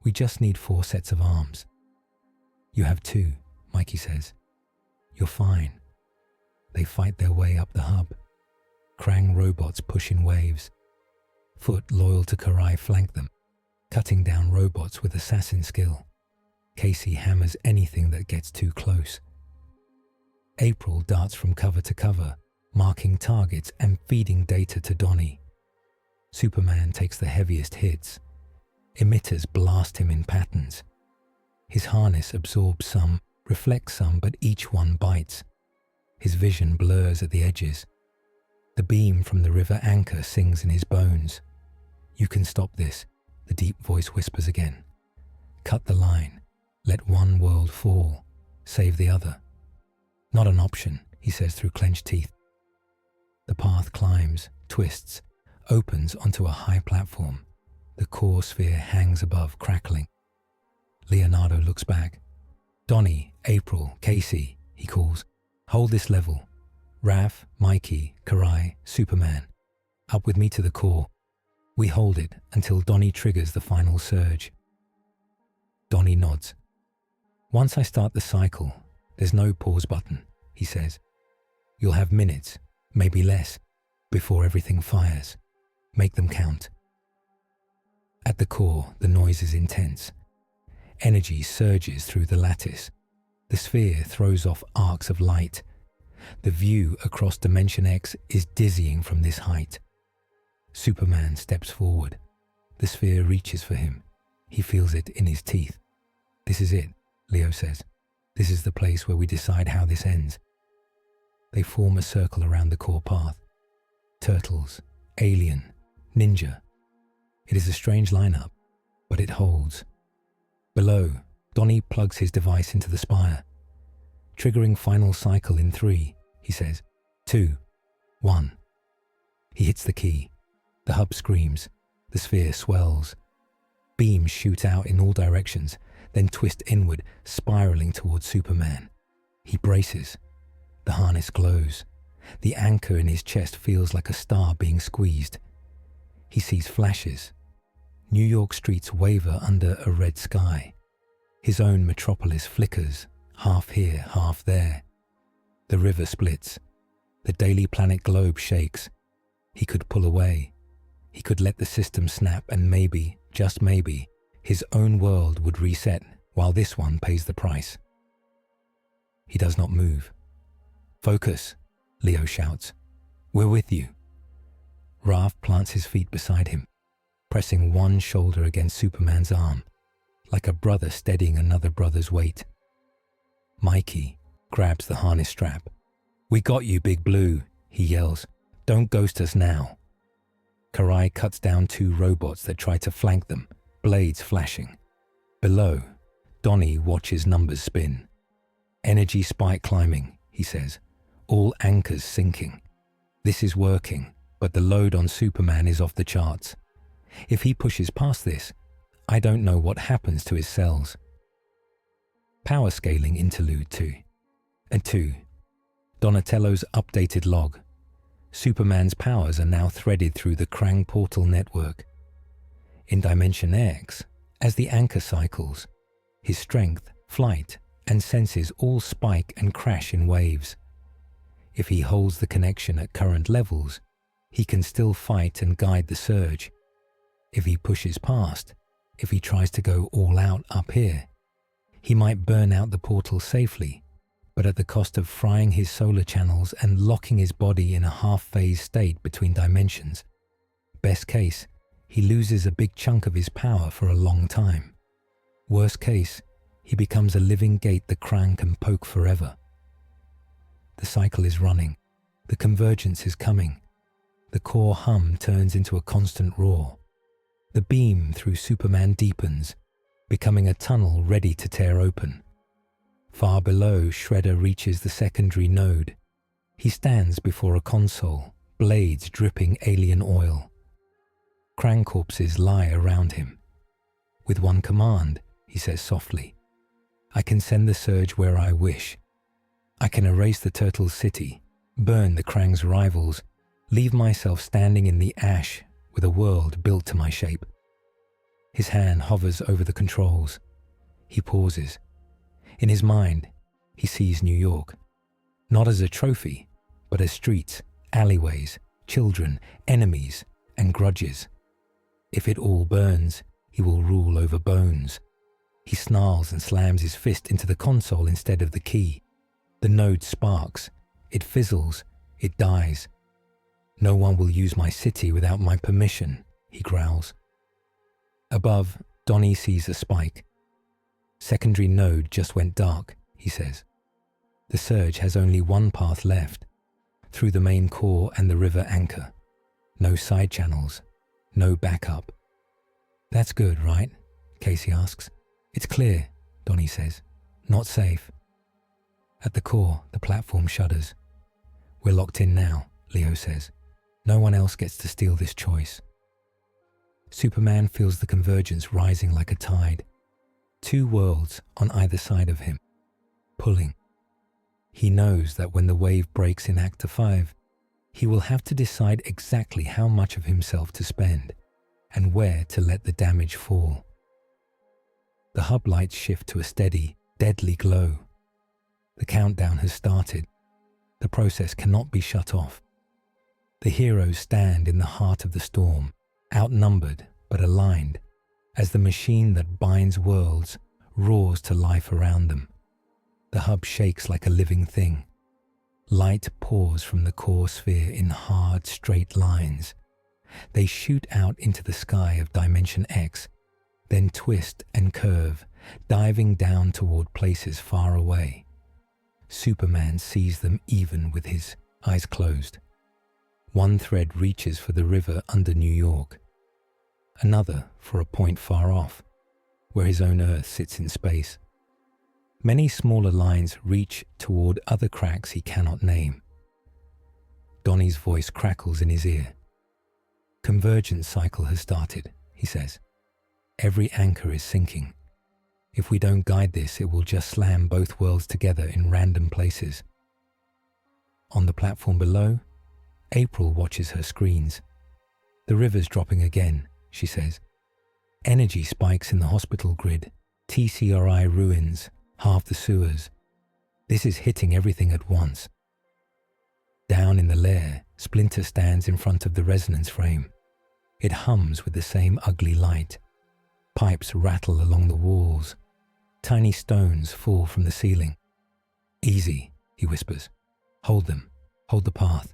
We just need 4 sets of arms. You have 2, Mikey says. You're fine. They fight their way up the hub. Krang robots push in waves. Foot loyal to Karai flank them, cutting down robots with assassin skill. Casey hammers anything that gets too close. April darts from cover to cover, marking targets and feeding data to Donnie. Superman takes the heaviest hits. Emitters blast him in patterns. His harness absorbs some, reflects some, but each one bites. His vision blurs at the edges. The beam from the river anchor sings in his bones. You can stop this, the deep voice whispers again. Cut the line. Let one world fall. Save the other. Not an option, he says through clenched teeth. The path climbs, twists, opens onto a high platform. The core sphere hangs above, crackling. Leonardo looks back. Donnie, April, Casey, he calls. Hold this level. Raph, Mikey, Karai, Superman. Up with me to the core. We hold it until Donnie triggers the final surge. Donnie nods. Once I start the cycle, there's no pause button, he says. You'll have minutes, maybe less, before everything fires. Make them count. At the core, the noise is intense. Energy surges through the lattice. The sphere throws off arcs of light. The view across Dimension X is dizzying from this height. Superman steps forward. The sphere reaches for him. He feels it in his teeth. This is it, Leo says. This is the place where we decide how this ends. They form a circle around the core path. Turtles, alien, ninja. It is a strange lineup, but it holds. Below, Donnie plugs his device into the spire. Triggering final cycle in 3, he says. 2, 1. He hits the key. The hub screams. The sphere swells. Beams shoot out in all directions, then twist inward, spiraling towards Superman. He braces. The harness glows. The anchor in his chest feels like a star being squeezed. He sees flashes. New York streets waver under a red sky. His own metropolis flickers, half here, half there. The river splits. The daily planet globe shakes. He could pull away. He could let the system snap, and maybe, just maybe, his own world would reset while this one pays the price. He does not move. "Focus," Leo shouts. "We're with you." Rav plants his feet beside him, pressing one shoulder against Superman's arm, like a brother steadying another brother's weight. Mikey grabs the harness strap. "We got you, Big Blue," he yells. "Don't ghost us now." Karai cuts down 2 robots that try to flank them, blades flashing. Below, Donnie watches numbers spin. "Energy spike climbing," he says. "All anchors sinking. This is working, but the load on Superman is off the charts. If he pushes past this, I don't know what happens to his cells." Power scaling interlude 2. And 2. Donatello's updated log. Superman's powers are now threaded through the Krang portal network. In Dimension X, as the anchor cycles, his strength, flight, and senses all spike and crash in waves. If he holds the connection at current levels, he can still fight and guide the surge. If he pushes past, if he tries to go all out up here, he might burn out the portal safely, but at the cost of frying his solar channels and locking his body in a half-phase state between dimensions. Best case, he loses a big chunk of his power for a long time. Worst case, he becomes a living gate the Krang can poke forever. The cycle is running. The convergence is coming. The core hum turns into a constant roar. The beam through Superman deepens, becoming a tunnel ready to tear open. Far below, Shredder reaches the secondary node. He stands before a console, blades dripping alien oil. Krang corpses lie around him. "With one command," he says softly, "I can send the surge where I wish. I can erase the Turtles' city, burn the Krang's rivals, leave myself standing in the ash with a world built to my shape." His hand hovers over the controls. He pauses. In his mind, he sees New York, not as a trophy, but as streets, alleyways, children, enemies, and grudges. If it all burns, he will rule over bones. He snarls and slams his fist into the console instead of the key. The node sparks. It fizzles. It dies. "No one will use my city without my permission," he growls. Above, Donnie sees a spike. "Secondary node just went dark," he says. "The surge has only one path left, through the main core and the river anchor. No side channels, no backup." "That's good, right?" Casey asks. "It's clear," Donnie says. "Not safe." At the core, the platform shudders. "We're locked in now," Leo says. "No one else gets to steal this choice." Superman feels the convergence rising like a tide. 2 worlds on either side of him, pulling. He knows that when the wave breaks in Act 5, he will have to decide exactly how much of himself to spend and where to let the damage fall. The hub lights shift to a steady, deadly glow. The countdown has started. The process cannot be shut off. The heroes stand in the heart of the storm, outnumbered but aligned, as the machine that binds worlds roars to life around them. The hub shakes like a living thing. Light pours from the core sphere in hard, straight lines. They shoot out into the sky of Dimension X, then twist and curve, diving down toward places far away. Superman sees them even with his eyes closed. One thread reaches for the river under New York, another for a point far off. where his own Earth sits in space. Many smaller lines reach toward other cracks he cannot name. Donnie's voice crackles in his ear. Convergence cycle has started, he says. Every anchor is sinking. If we don't guide this, it will just slam both worlds together in random places. On the platform below, April watches her screens. The river's dropping again, she says. Energy spikes in the hospital grid, TCRI ruins, half the sewers. This is hitting everything at once. Down in the lair, Splinter stands in front of the resonance frame. It hums with the same ugly light. Pipes rattle along the walls. Tiny stones fall from the ceiling. Easy, he whispers. Hold them. Hold the path.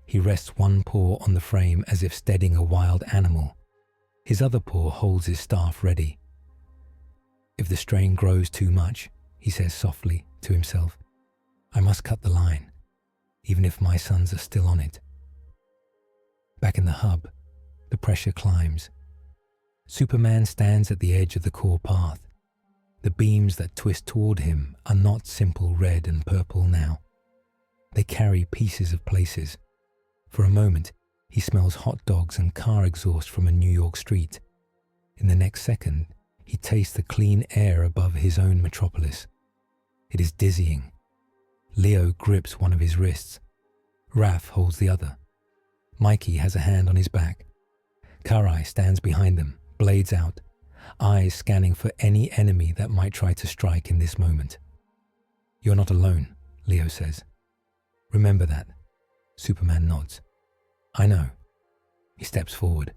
He rests one paw on the frame as if steadying a wild animal. His other paw holds his staff ready. If the strain grows too much, he says softly to himself, I must cut the line, even if my sons are still on it. Back in the hub, the pressure climbs. Superman stands at the edge of the core path. The beams that twist toward him are not simple red and purple now. They carry pieces of places. For a moment, he smells hot dogs and car exhaust from a New York street. In the next second, he tastes the clean air above his own metropolis. It is dizzying. Leo grips one of his wrists. Raph holds the other. Mikey has a hand on his back. Karai stands behind them, blades out, eyes scanning for any enemy that might try to strike in this moment. You're not alone, Leo says. Remember that. Superman nods. I know. He steps forward.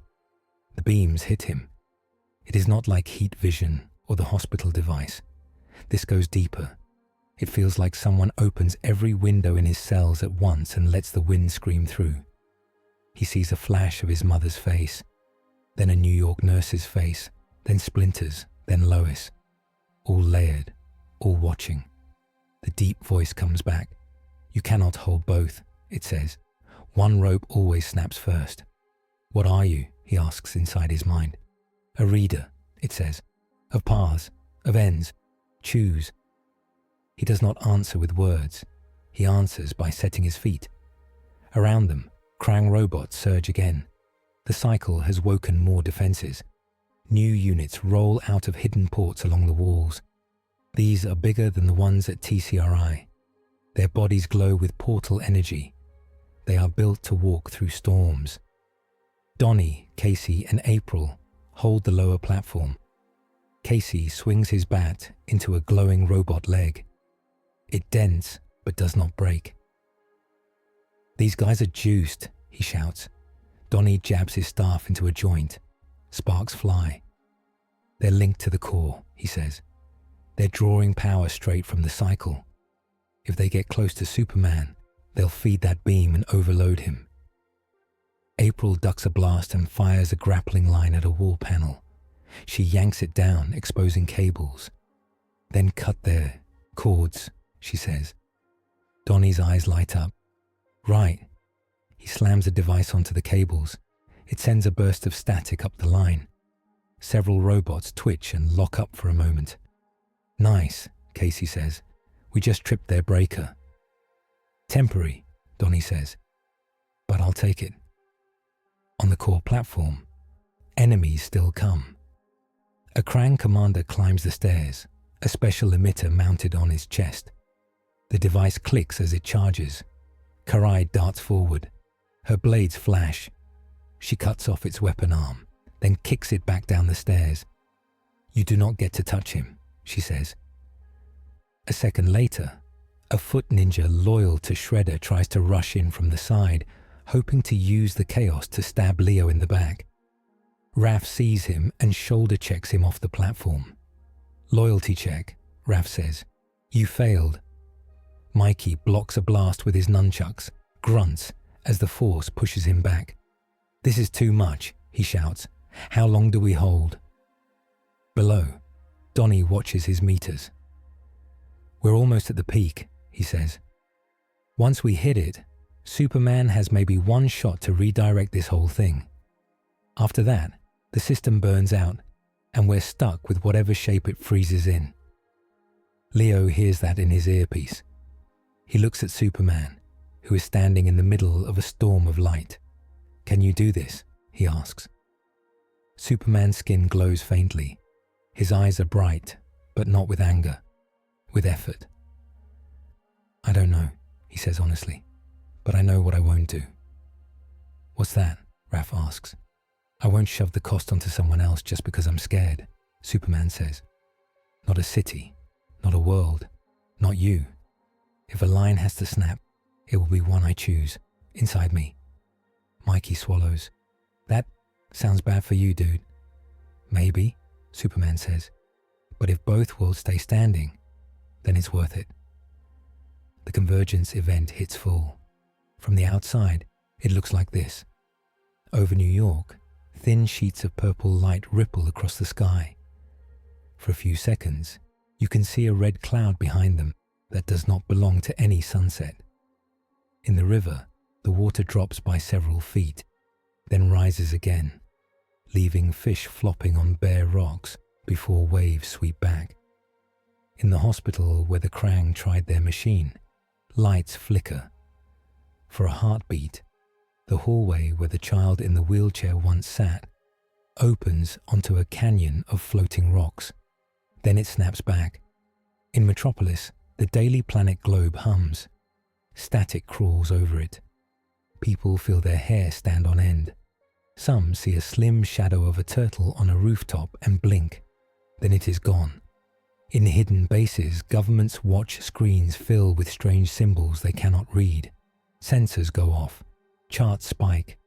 The beams hit him. It is not like heat vision or the hospital device. This goes deeper. It feels like someone opens every window in his cells at once and lets the wind scream through. He sees a flash of his mother's face, then a New York nurse's face, then Splinter's, then Lois. All layered, all watching. The deep voice comes back. You cannot hold both, it says. One rope always snaps first. What are you? He asks inside his mind. A reader, it says. Of paths, of ends. Choose. He does not answer with words. He answers by setting his feet. Around them, Krang robots surge again. The cycle has woken more defenses. New units roll out of hidden ports along the walls. These are bigger than the ones at TCRI. Their bodies glow with portal energy. They are built to walk through storms. Donnie, Casey, and April hold the lower platform. Casey swings his bat into a glowing robot leg. It dents, but does not break. These guys are juiced, he shouts. Donnie jabs his staff into a joint. Sparks fly. They're linked to the core, he says. They're drawing power straight from the cycle. If they get close to Superman, they'll feed that beam and overload him. April ducks a blast and fires a grappling line at a wall panel. She yanks it down, exposing cables. Then cut their cords, she says. Donnie's eyes light up. Right. He slams a device onto the cables. It sends a burst of static up the line. Several robots twitch and lock up for a moment. Nice, Casey says. We just tripped their breaker. Temporary, Donnie says. But I'll take it. On the core platform, enemies still come. A Krang commander climbs the stairs, a special emitter mounted on his chest. The device clicks as it charges. Karai darts forward. Her blades flash. She cuts off its weapon arm, then kicks it back down the stairs. You do not get to touch him, she says. A second later, a foot ninja loyal to Shredder tries to rush in from the side, hoping to use the chaos to stab Leo in the back. Raph sees him and shoulder checks him off the platform. Loyalty check, Raph says. You failed. Mikey blocks a blast with his nunchucks, grunts as the force pushes him back. This is too much, he shouts. How long do we hold? Below, Donnie watches his meters. We're almost at the peak, he says. Once we hit it, Superman has maybe one shot to redirect this whole thing. After that, the system burns out. and we're stuck with whatever shape it freezes in. Leo hears that in his earpiece. He looks at Superman, who is standing in the middle of a storm of light. "Can you do this?" he asks. Superman's skin glows faintly. His eyes are bright, but not with anger, with effort. "I don't know," he says honestly, "but I know what I won't do." "What's that?" Raph asks. "I won't shove the cost onto someone else just because I'm scared," Superman says. "Not a city, not a world, not you. If a line has to snap, it will be one I choose, inside me." Mikey swallows. "That sounds bad for you, dude." "Maybe," Superman says, "but if both worlds stay standing, then it's worth it." The convergence event hits full. From the outside, it looks like this. Over New York, thin sheets of purple light ripple across the sky. For a few seconds, you can see a red cloud behind them that does not belong to any sunset. In the river, the water drops by several feet, then rises again, leaving fish flopping on bare rocks before waves sweep back. In the hospital where the Krang tried their machine, lights flicker. For a heartbeat, the hallway where the child in the wheelchair once sat opens onto a canyon of floating rocks. Then it snaps back. In Metropolis, the daily planet globe hums. Static crawls over it. People feel their hair stand on end. Some see a slim shadow of a turtle on a rooftop and blink. Then it is gone. In hidden bases, governments' watch screens fill with strange symbols they cannot read. Sensors go off. Charts spike.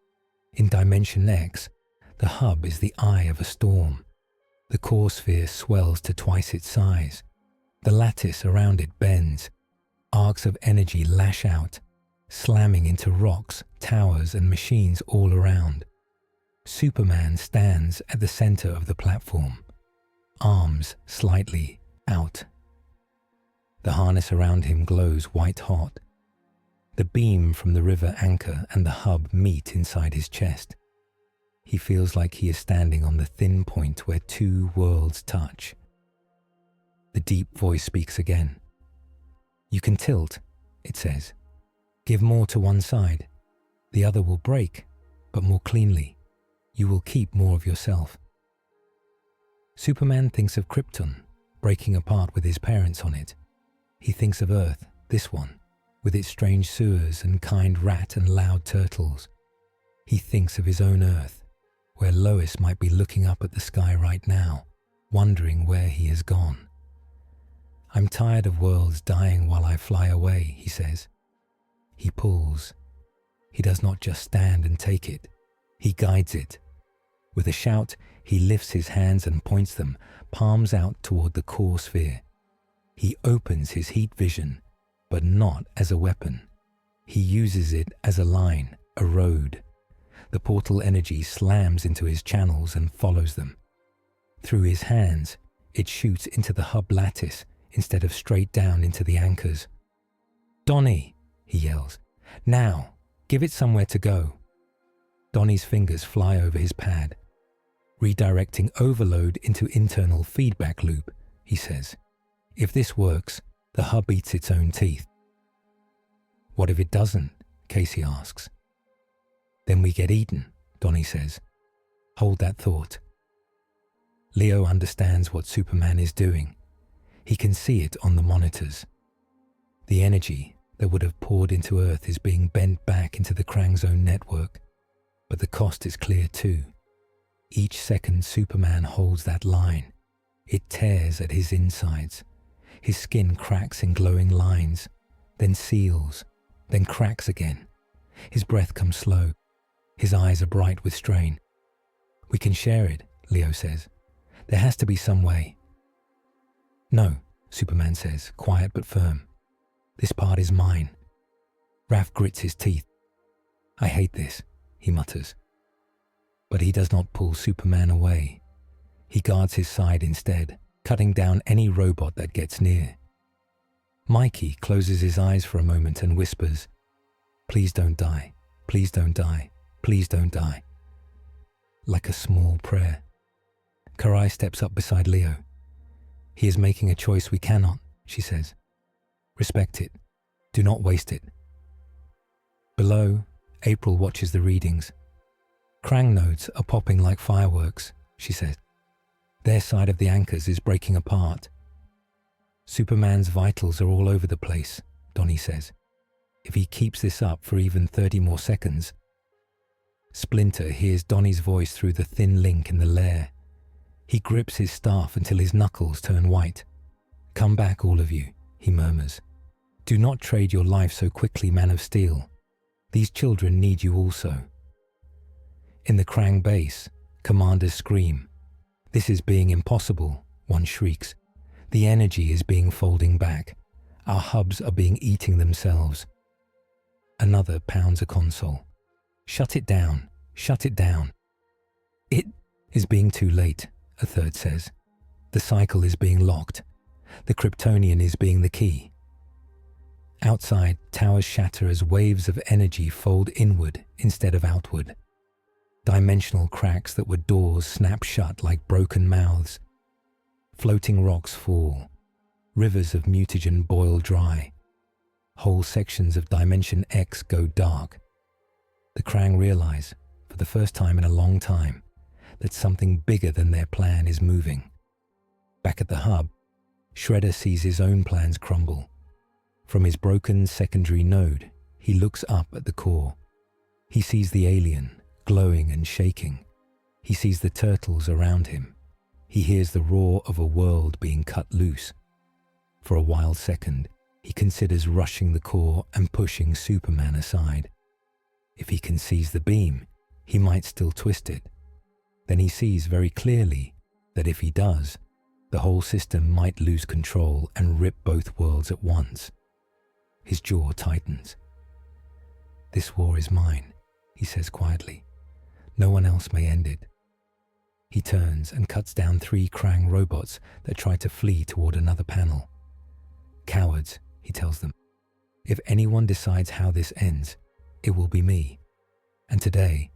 In Dimension X, the hub is the eye of a storm. The core sphere swells to twice its size. The lattice around it bends. Arcs of energy lash out, slamming into rocks, towers, and machines all around. Superman stands at the center of the platform, arms slightly out. The harness around him glows white hot. The beam from the river anchor and the hub meet inside his chest. He feels like he is standing on the thin point where two worlds touch. The deep voice speaks again. "You can tilt," it says. "Give more to one side. The other will break, but more cleanly. You will keep more of yourself." Superman thinks of Krypton, breaking apart with his parents on it. He thinks of Earth, this one, with its strange sewers and kind rat and loud turtles. He thinks of his own Earth, where Lois might be looking up at the sky right now, wondering where he has gone. "I'm tired of worlds dying while I fly away," he says. He pulls. He does not just stand and take it. He guides it. With a shout, he lifts his hands and points them, palms out toward the core sphere. He opens his heat vision, but not as a weapon. He uses it as a line, a road. The portal energy slams into his channels and follows them. Through his hands, it shoots into the hub lattice instead of straight down into the anchors. "Donnie," he yells. "Now, give it somewhere to go." Donnie's fingers fly over his pad. "Redirecting overload into internal feedback loop," he says. "If this works, the hub eats its own teeth." "What if it doesn't?" Casey asks. "Then we get eaten," Donnie says. "Hold that thought." Leo understands what Superman is doing. He can see it on the monitors. The energy that would have poured into Earth is being bent back into the Krang Zone network, but the cost is clear too. Each second Superman holds that line, it tears at his insides. His skin cracks in glowing lines, then seals, then cracks again. His breath comes slow. His eyes are bright with strain. "We can share it," Leo says. "There has to be some way." "No," Superman says, quiet but firm. "This part is mine." Raph grits his teeth. "I hate this," he mutters. But he does not pull Superman away. He guards his side instead, cutting down any robot that gets near. Mikey closes his eyes for a moment and whispers, "Please don't die. Please don't die. Please don't die." Like a small prayer. Karai steps up beside Leo. He is making a choice we cannot, she says. Respect it. Do not waste it. Below, April watches the readings. Krang nodes are popping like fireworks, she says. Their side of the anchors is breaking apart. Superman's vitals are all over the place, Donnie says. If he keeps this up for even 30 more seconds. Splinter hears Donnie's voice through the thin link in the lair. He grips his staff until his knuckles turn white. Come back, all of you, he murmurs. Do not trade your life so quickly, Man of Steel. These children need you also. In the Krang base, commanders scream. This is being impossible, one shrieks. The energy is being folding back. Our hubs are being eating themselves. Another pounds a console. Shut it down. Shut it down. It is being too late, a third says. The cycle is being locked. The Kryptonian is being the key. Outside, towers shatter as waves of energy fold inward instead of outward. Dimensional cracks that were doors snap shut like broken mouths. Floating rocks fall. Rivers of mutagen boil dry. Whole sections of Dimension X go dark. The Krang realize, for the first time in a long time, that something bigger than their plan is moving. Back at the hub, Shredder sees his own plans crumble. From his broken secondary node, he looks up at the core. He sees the alien, glowing and shaking. He sees the turtles around him. He hears the roar of a world being cut loose. For a wild second, he considers rushing the core and pushing Superman aside. If he can seize the beam, he might still twist it. Then he sees very clearly that if he does, the whole system might lose control and rip both worlds at once. His jaw tightens. This war is mine, he says quietly. No one else may end it. He turns and cuts down 3 Krang robots that try to flee toward another panel. Cowards, he tells them. If anyone decides how this ends, it will be me. And today,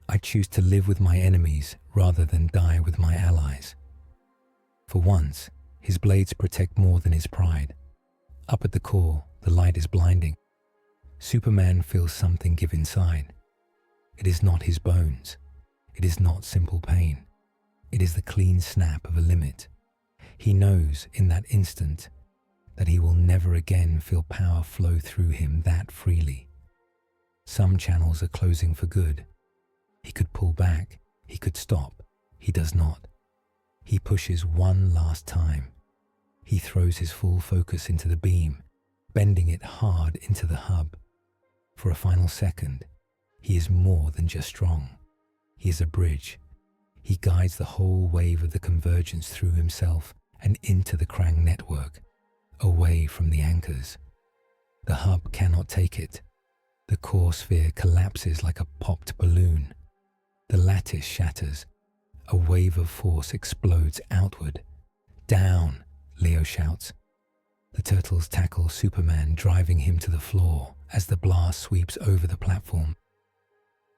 I choose to live with my enemies rather than die with my allies. For once, his blades protect more than his pride. Up at the core, the light is blinding. Superman feels something give inside. It is not his bones. It is not simple pain. It is the clean snap of a limit. He knows in that instant that he will never again feel power flow through him that freely. Some channels are closing for good. He could pull back. He could stop. He does not. He pushes one last time. He throws his full focus into the beam, bending it hard into the hub. For a final second, he is more than just strong. He is a bridge. He guides the whole wave of the convergence through himself and into the Krang network, away from the anchors. The hub cannot take it. The core sphere collapses like a popped balloon. The lattice shatters. A wave of force explodes outward. Down, Leo shouts. The turtles tackle Superman, driving him to the floor as the blast sweeps over the platform.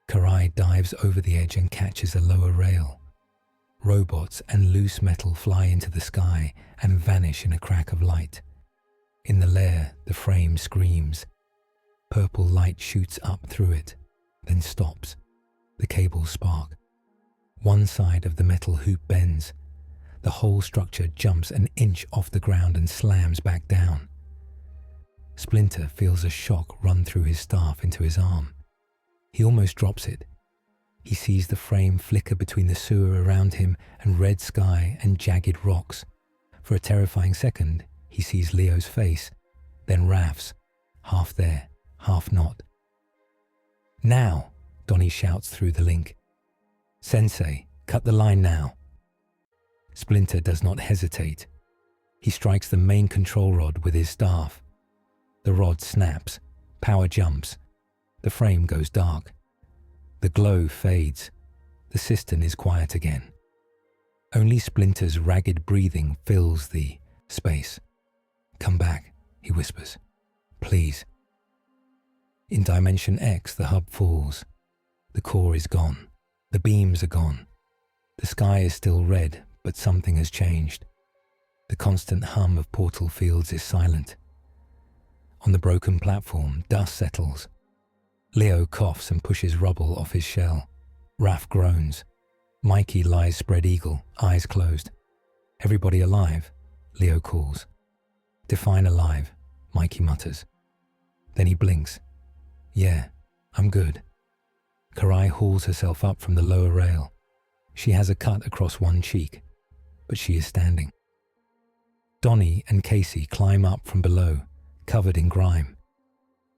Karai dives over the edge and catches a lower rail. Robots and loose metal fly into the sky and vanish in a crack of light. In the lair, the frame screams. Purple light shoots up through it, then stops. The cables spark. One side of the metal hoop bends. The whole structure jumps an inch off the ground and slams back down. Splinter feels a shock run through his staff into his arm. He almost drops it. He sees the frame flicker between the sewer around him and red sky and jagged rocks. For a terrifying second, he sees Leo's face, then Raph's, half there, half not. Now, Donnie shouts through the link. Sensei, cut the line now. Splinter does not hesitate. He strikes the main control rod with his staff. The rod snaps, power jumps. The frame goes dark. The glow fades. The system is quiet again. Only Splinter's ragged breathing fills the space. Come back, he whispers. Please. In Dimension X, the hub falls. The core is gone. The beams are gone. The sky is still red, but something has changed. The constant hum of portal fields is silent. On the broken platform, dust settles. Leo coughs and pushes rubble off his shell. Raph groans. Mikey lies spread eagle, eyes closed. "Everybody alive?" Leo calls. "Define alive," Mikey mutters. Then he blinks. "Yeah, I'm good." Karai hauls herself up from the lower rail. She has a cut across one cheek, but she is standing. Donnie and Casey climb up from below, covered in grime.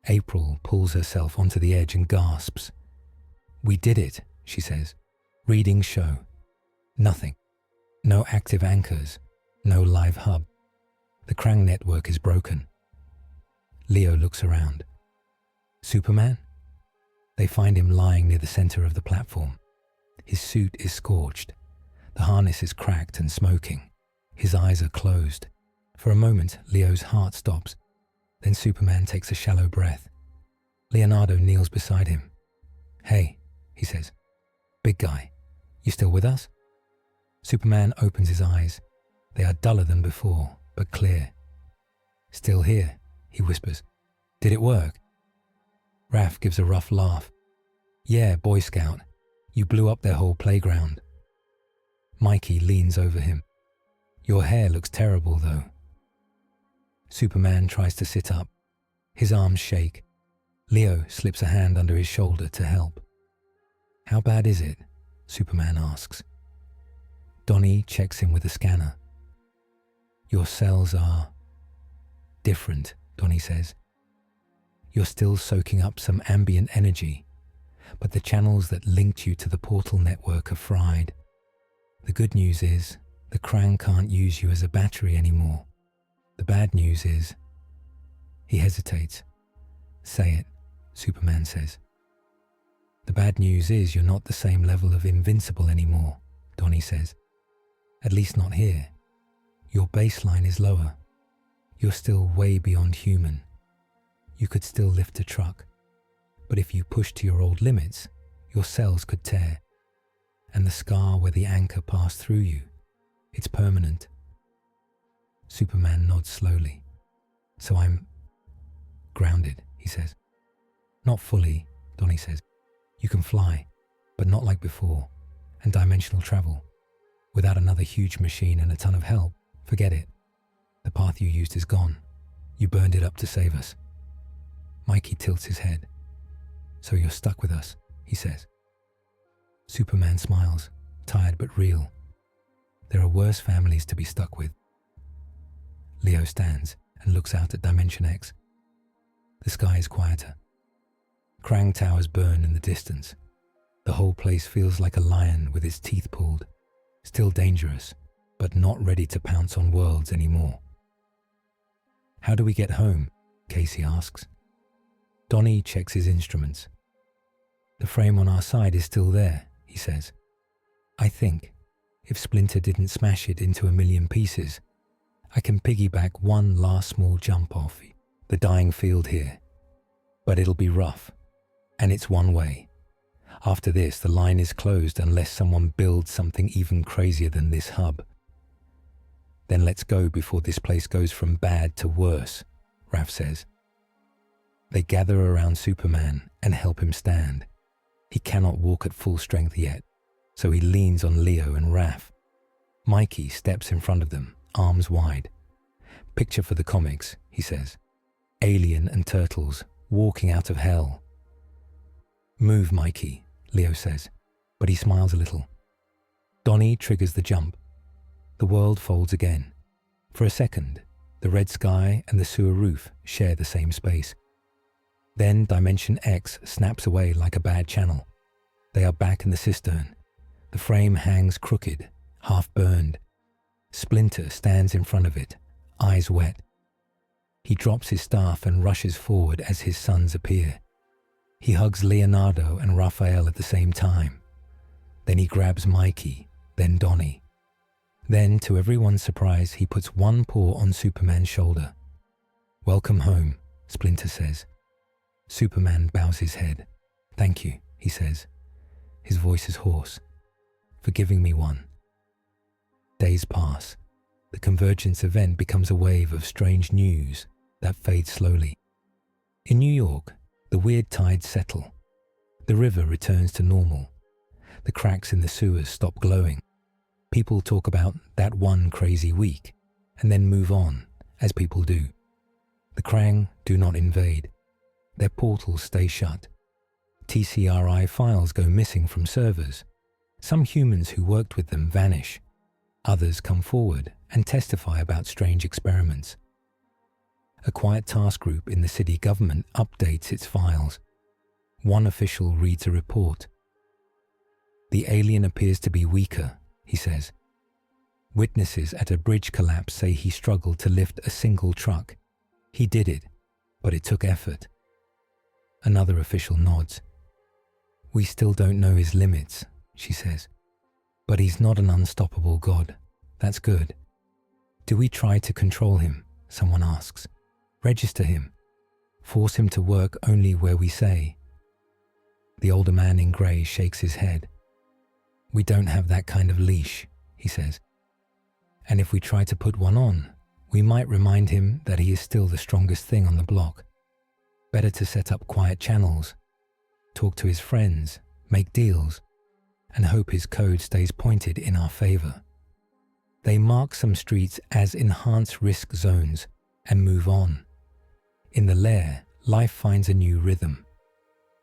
April pulls herself onto the edge and gasps. "We did it," she says. "Readings show. Nothing. No active anchors. No live hub. The Krang network is broken." Leo looks around. "Superman?" They find him lying near the center of the platform. His suit is scorched. The harness is cracked and smoking. His eyes are closed. For a moment, Leo's heart stops. Then Superman takes a shallow breath. Leonardo kneels beside him. "Hey," he says. "Big guy, you still with us?" Superman opens his eyes. They are duller than before, but clear. "Still here," he whispers. "Did it work?" Raph gives a rough laugh. "Yeah, Boy Scout. You blew up their whole playground." Mikey leans over him. "Your hair looks terrible, though." Superman tries to sit up. His arms shake. Leo slips a hand under his shoulder to help. "How bad is it?" Superman asks. Donnie checks him with a scanner. "Your cells are different," Donnie says. "You're still soaking up some ambient energy, but the channels that linked you to the portal network are fried. The good news is the Krang can't use you as a battery anymore. The bad news is..." He hesitates. "Say it," Superman says. "The bad news is you're not the same level of invincible anymore," Donnie says. "At least not here. Your baseline is lower. You're still way beyond human. You could still lift a truck, but if you push to your old limits, your cells could tear. And the scar where the anchor passed through you, it's permanent." Superman nods slowly. "So I'm grounded," he says. "Not fully," Donnie says. "You can fly, but not like before, and dimensional travel. Without another huge machine and a ton of help, forget it. The path you used is gone. You burned it up to save us." Mikey tilts his head. "So you're stuck with us," he says. Superman smiles, tired but real. There are worse families to be stuck with. Leo stands and looks out at Dimension X. The sky is quieter. Krang towers burn in the distance. The whole place feels like a lion with its teeth pulled, still dangerous, but not ready to pounce on worlds anymore. "How do we get home?" Casey asks. Donnie checks his instruments. "The frame on our side is still there," he says. "I think, if Splinter didn't smash it into a million pieces, I can piggyback one last small jump off the dying field here. But it'll be rough, and it's one way. After this, the line is closed unless someone builds something even crazier than this hub." "Then let's go before this place goes from bad to worse," Raph says. They gather around Superman and help him stand. He cannot walk at full strength yet, so he leans on Leo and Raph. Mikey steps in front of them, arms wide. "Picture for the comics," he says. "Alien and turtles walking out of hell." "Move, Mikey," Leo says, but he smiles a little. Donnie triggers the jump. The world folds again. For a second, the red sky and the sewer roof share the same space. Then Dimension X snaps away like a bad channel. They are back in the cistern. The frame hangs crooked, half burned. Splinter stands in front of it, eyes wet. He drops his staff and rushes forward as his sons appear. He hugs Leonardo and Raphael at the same time. Then he grabs Mikey, then Donnie. Then, to everyone's surprise, he puts one paw on Superman's shoulder. "Welcome home," Splinter says. Superman bows his head. "Thank you," he says. His voice is hoarse. "For giving me one." Days pass. The convergence event becomes a wave of strange news that fades slowly. In New York, the weird tides settle. The river returns to normal. The cracks in the sewers stop glowing. People talk about that one crazy week and then move on, as people do. The Krang do not invade. Their portals stay shut. TCRI files go missing from servers. Some humans who worked with them vanish. Others come forward and testify about strange experiments. A quiet task group in the city government updates its files. One official reads a report. The alien appears to be weaker, he says. Witnesses at a bridge collapse say he struggled to lift a single truck. He did it, but it took effort. Another official nods. We still don't know his limits, she says. But he's not an unstoppable god. That's good. Do we try to control him? Someone asks. Register him. Force him to work only where we say. The older man in grey shakes his head. We don't have that kind of leash, he says. And if we try to put one on, we might remind him that he is still the strongest thing on the block. Better to set up quiet channels, talk to his friends, make deals, and hope his code stays pointed in our favor. They mark some streets as enhanced risk zones and move on. In the lair, life finds a new rhythm.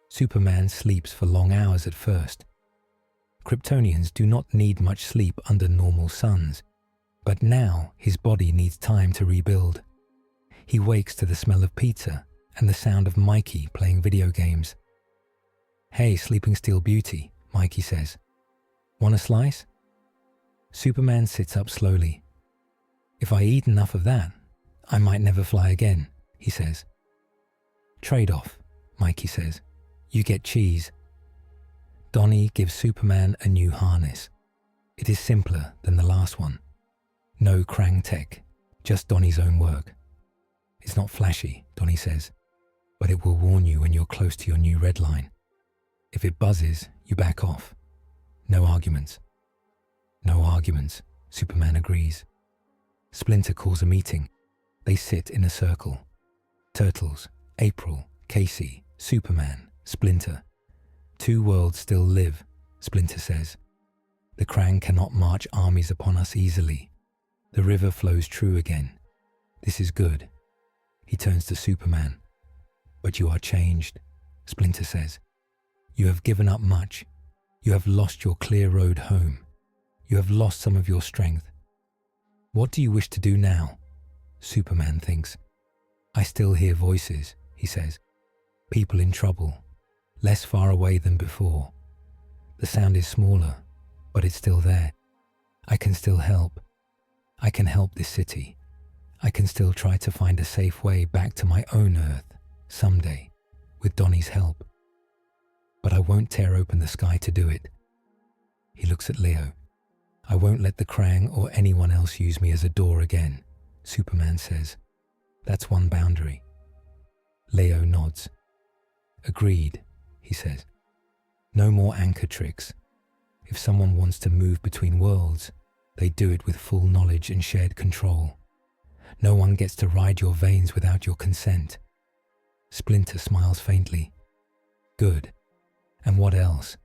Superman sleeps for long hours at first. Kryptonians do not need much sleep under normal suns, but now his body needs time to rebuild. He wakes to the smell of pizza and the sound of Mikey playing video games. Hey, Sleeping Steel Beauty, Mikey says. Want a slice? Superman sits up slowly. If I eat enough of that, I might never fly again, he says. Trade-off, Mikey says. You get cheese. Donnie gives Superman a new harness. It is simpler than the last one. No Krang tech, just Donnie's own work. It's not flashy, Donnie says, but it will warn you when you're close to your new red line. If it buzzes, you back off. No arguments. No arguments, Superman agrees. Splinter calls a meeting. They sit in a circle. Turtles, April, Casey, Superman, Splinter. 2 worlds still live, Splinter says. The Krang cannot march armies upon us easily. The river flows true again. This is good. He turns to Superman. But you are changed, Splinter says. You have given up much. You have lost your clear road home. You have lost some of your strength. What do you wish to do now? Superman thinks. I still hear voices, he says. People in trouble, less far away than before. The sound is smaller, but it's still there. I can still help. I can help this city. I can still try to find a safe way back to my own Earth, someday, with Donnie's help. But I won't tear open the sky to do it. He looks at Leo. I won't let the Krang or anyone else use me as a door again, Superman says. That's one boundary. Leo nods. Agreed, he says. No more anchor tricks. If someone wants to move between worlds, they do it with full knowledge and shared control. No one gets to ride your veins without your consent. Splinter smiles faintly. Good. And what else?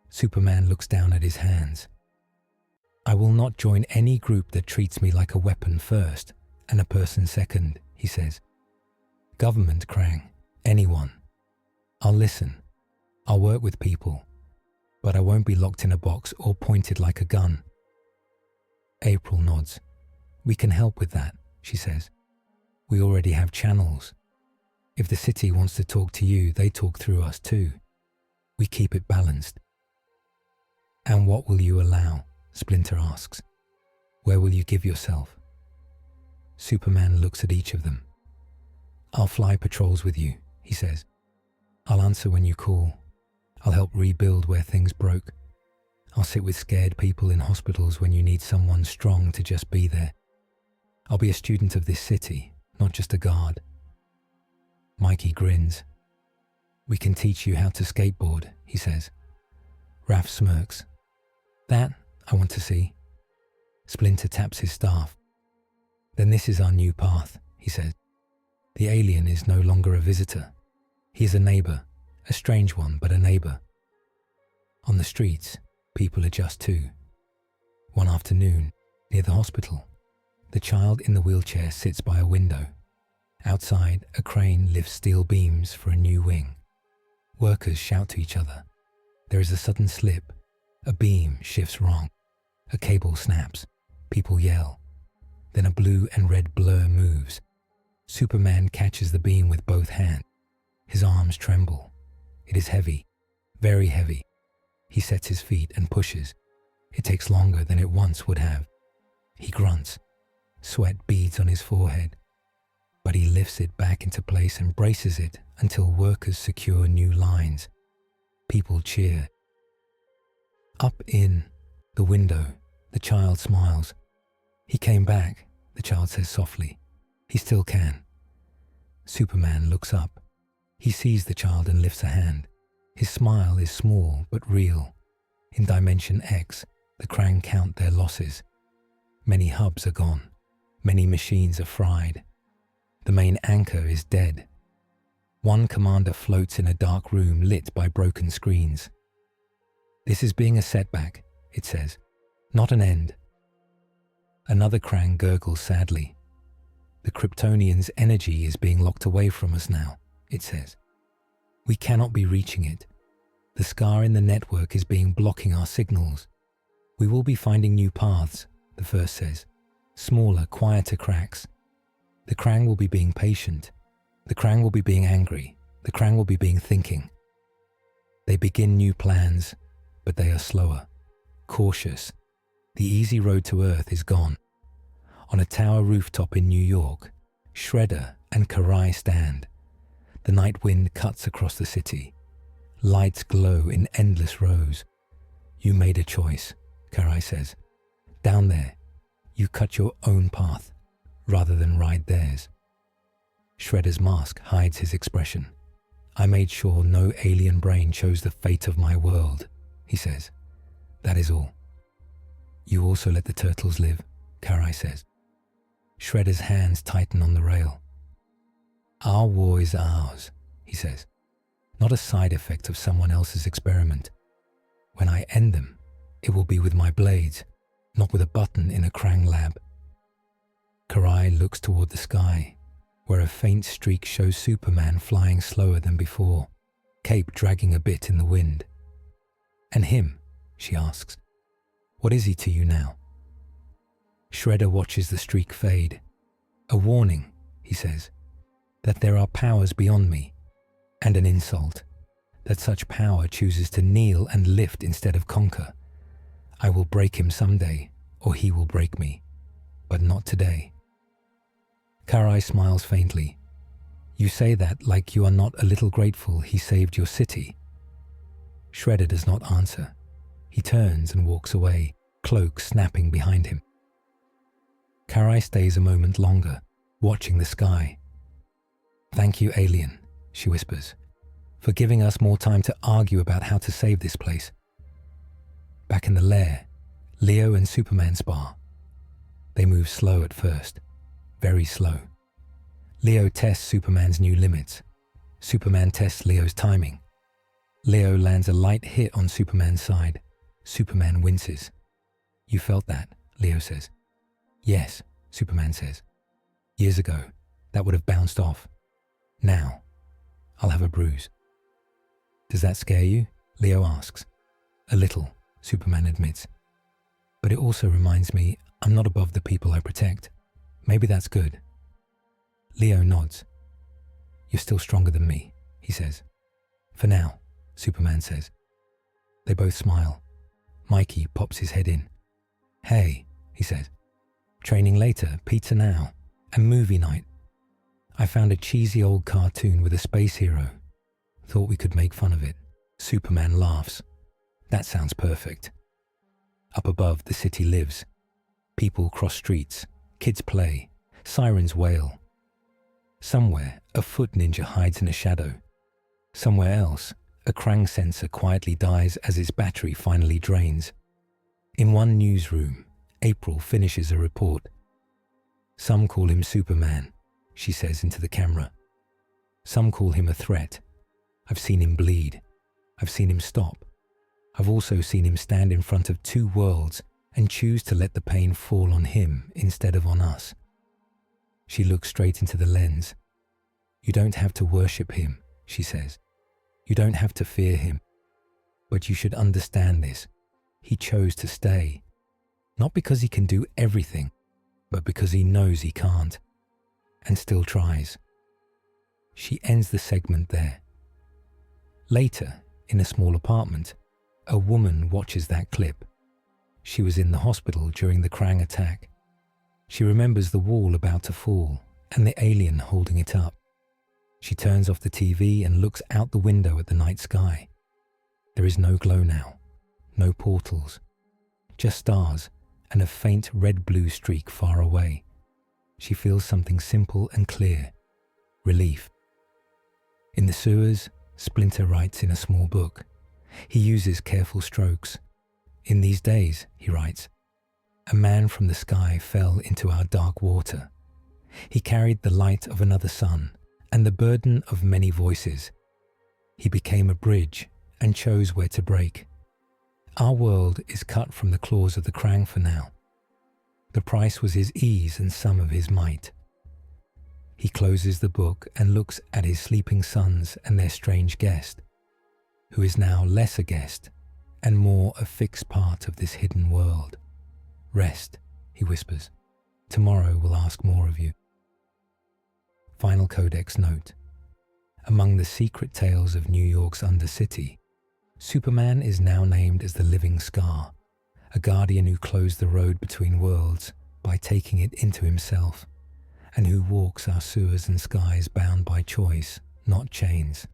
Superman looks down at his hands. I will not join any group that treats me like a weapon first and a person second, he says. Government, Krang, anyone. I'll listen. I'll work with people. But I won't be locked in a box or pointed like a gun. April nods. We can help with that, she says. We already have channels. If the city wants to talk to you, they talk through us too. We keep it balanced. And what will you allow? Splinter asks. Where will you give yourself? Superman looks at each of them. I'll fly patrols with you, he says. I'll answer when you call. I'll help rebuild where things broke. I'll sit with scared people in hospitals when you need someone strong to just be there. I'll be a student of this city, not just a guard. Mikey grins. We can teach you how to skateboard, he says. Raph smirks. That I want to see. Splinter taps his staff. Then this is our new path, he says. The alien is no longer a visitor. He is a neighbor, a strange one, but a neighbor. On the streets, people adjust too. One afternoon, near the hospital, the child in the wheelchair sits by a window. Outside, a crane lifts steel beams for a new wing. Workers shout to each other. There is a sudden slip. A beam shifts wrong. A cable snaps. People yell. Then a blue and red blur moves. Superman catches the beam with both hands. His arms tremble. It is heavy, very heavy. He sets his feet and pushes. It takes longer than it once would have. He grunts. Sweat beads on his forehead. But he lifts it back into place and braces it until workers secure new lines. People cheer. Up in the window, the child smiles. He came back, the child says softly. He still can. Superman looks up. He sees the child and lifts a hand. His smile is small but real. In Dimension X, the Krang count their losses. Many hubs are gone. Many machines are fried. The main anchor is dead. One commander floats in a dark room lit by broken screens. This is being a setback, it says, not an end. Another Krang gurgles sadly. The Kryptonians' energy is being locked away from us now, it says. We cannot be reaching it. The scar in the network is blocking our signals. We will be finding new paths, the first says. Smaller, quieter cracks. The Krang will be being patient. The Krang will be being angry. The Krang will be being thinking. They begin new plans, but they are slower, cautious. The easy road to Earth is gone. On a tower rooftop in New York, Shredder and Karai stand. The night wind cuts across the city. Lights glow in endless rows. You made a choice, Karai says. Down there, you cut your own path, rather than ride theirs. Shredder's mask hides his expression. I made sure no alien brain chose the fate of my world, he says. That is all. You also let the turtles live, Karai says. Shredder's hands tighten on the rail. Our war is ours, he says, not a side effect of someone else's experiment. When I end them, it will be with my blades, not with a button in a Krang lab. Karai looks toward the sky, where a faint streak shows Superman flying slower than before, cape dragging a bit in the wind. And him, she asks, what is he to you now? Shredder watches the streak fade. A warning, he says, that there are powers beyond me, and an insult, that such power chooses to kneel and lift instead of conquer. I will break him someday, or he will break me, but not today. Karai smiles faintly. You say that like you are not a little grateful he saved your city. Shredder does not answer. He turns and walks away, cloak snapping behind him. Karai stays a moment longer, watching the sky. Thank you, alien, she whispers, for giving us more time to argue about how to save this place. Back in the lair, Leo and Superman spar. They move slow at first, very slow. Leo tests Superman's new limits. Superman tests Leo's timing. Leo lands a light hit on Superman's side. Superman winces. You felt that, Leo says. Yes, Superman says. Years ago, that would have bounced off. Now, I'll have a bruise. Does that scare you? Leo asks. A little, Superman admits. But it also reminds me I'm not above the people I protect. Maybe that's good. Leo nods. You're still stronger than me, he says. For now, Superman says. They both smile. Mikey pops his head in. Hey, he says. Training later, pizza now, and movie night. I found a cheesy old cartoon with a space hero. Thought we could make fun of it. Superman laughs. That sounds perfect. Up above, the city lives. People cross streets. Kids play. Sirens wail. Somewhere, a foot ninja hides in a shadow. Somewhere else, a Krang sensor quietly dies as its battery finally drains. In one newsroom, April finishes a report. Some call him Superman, she says into the camera. Some call him a threat. I've seen him bleed. I've seen him stop. I've also seen him stand in front of two worlds and choose to let the pain fall on him instead of on us. She looks straight into the lens. You don't have to worship him, she says. You don't have to fear him. But you should understand this. He chose to stay. Not because he can do everything, but because he knows he can't, and still tries. She ends the segment there. Later, in a small apartment, a woman watches that clip. She was in the hospital during the Krang attack. She remembers the wall about to fall and the alien holding it up. She turns off the TV and looks out the window at the night sky. There is no glow now, no portals, just stars and a faint red-blue streak far away. She feels something simple and clear, relief. In the sewers, Splinter writes in a small book. He uses careful strokes. In these days, he writes, a man from the sky fell into our dark water. He carried the light of another sun and the burden of many voices. He became a bridge and chose where to break. Our world is cut from the claws of the Krang for now. The price was his ease and some of his might. He closes the book and looks at his sleeping sons and their strange guest, who is now less a guest and more a fixed part of this hidden world. Rest, he whispers. Tomorrow we'll ask more of you. Final Codex note. Among the secret tales of New York's Undercity, Superman is now named as the Living Scar, a guardian who closed the road between worlds by taking it into himself, and who walks our sewers and skies bound by choice, not chains.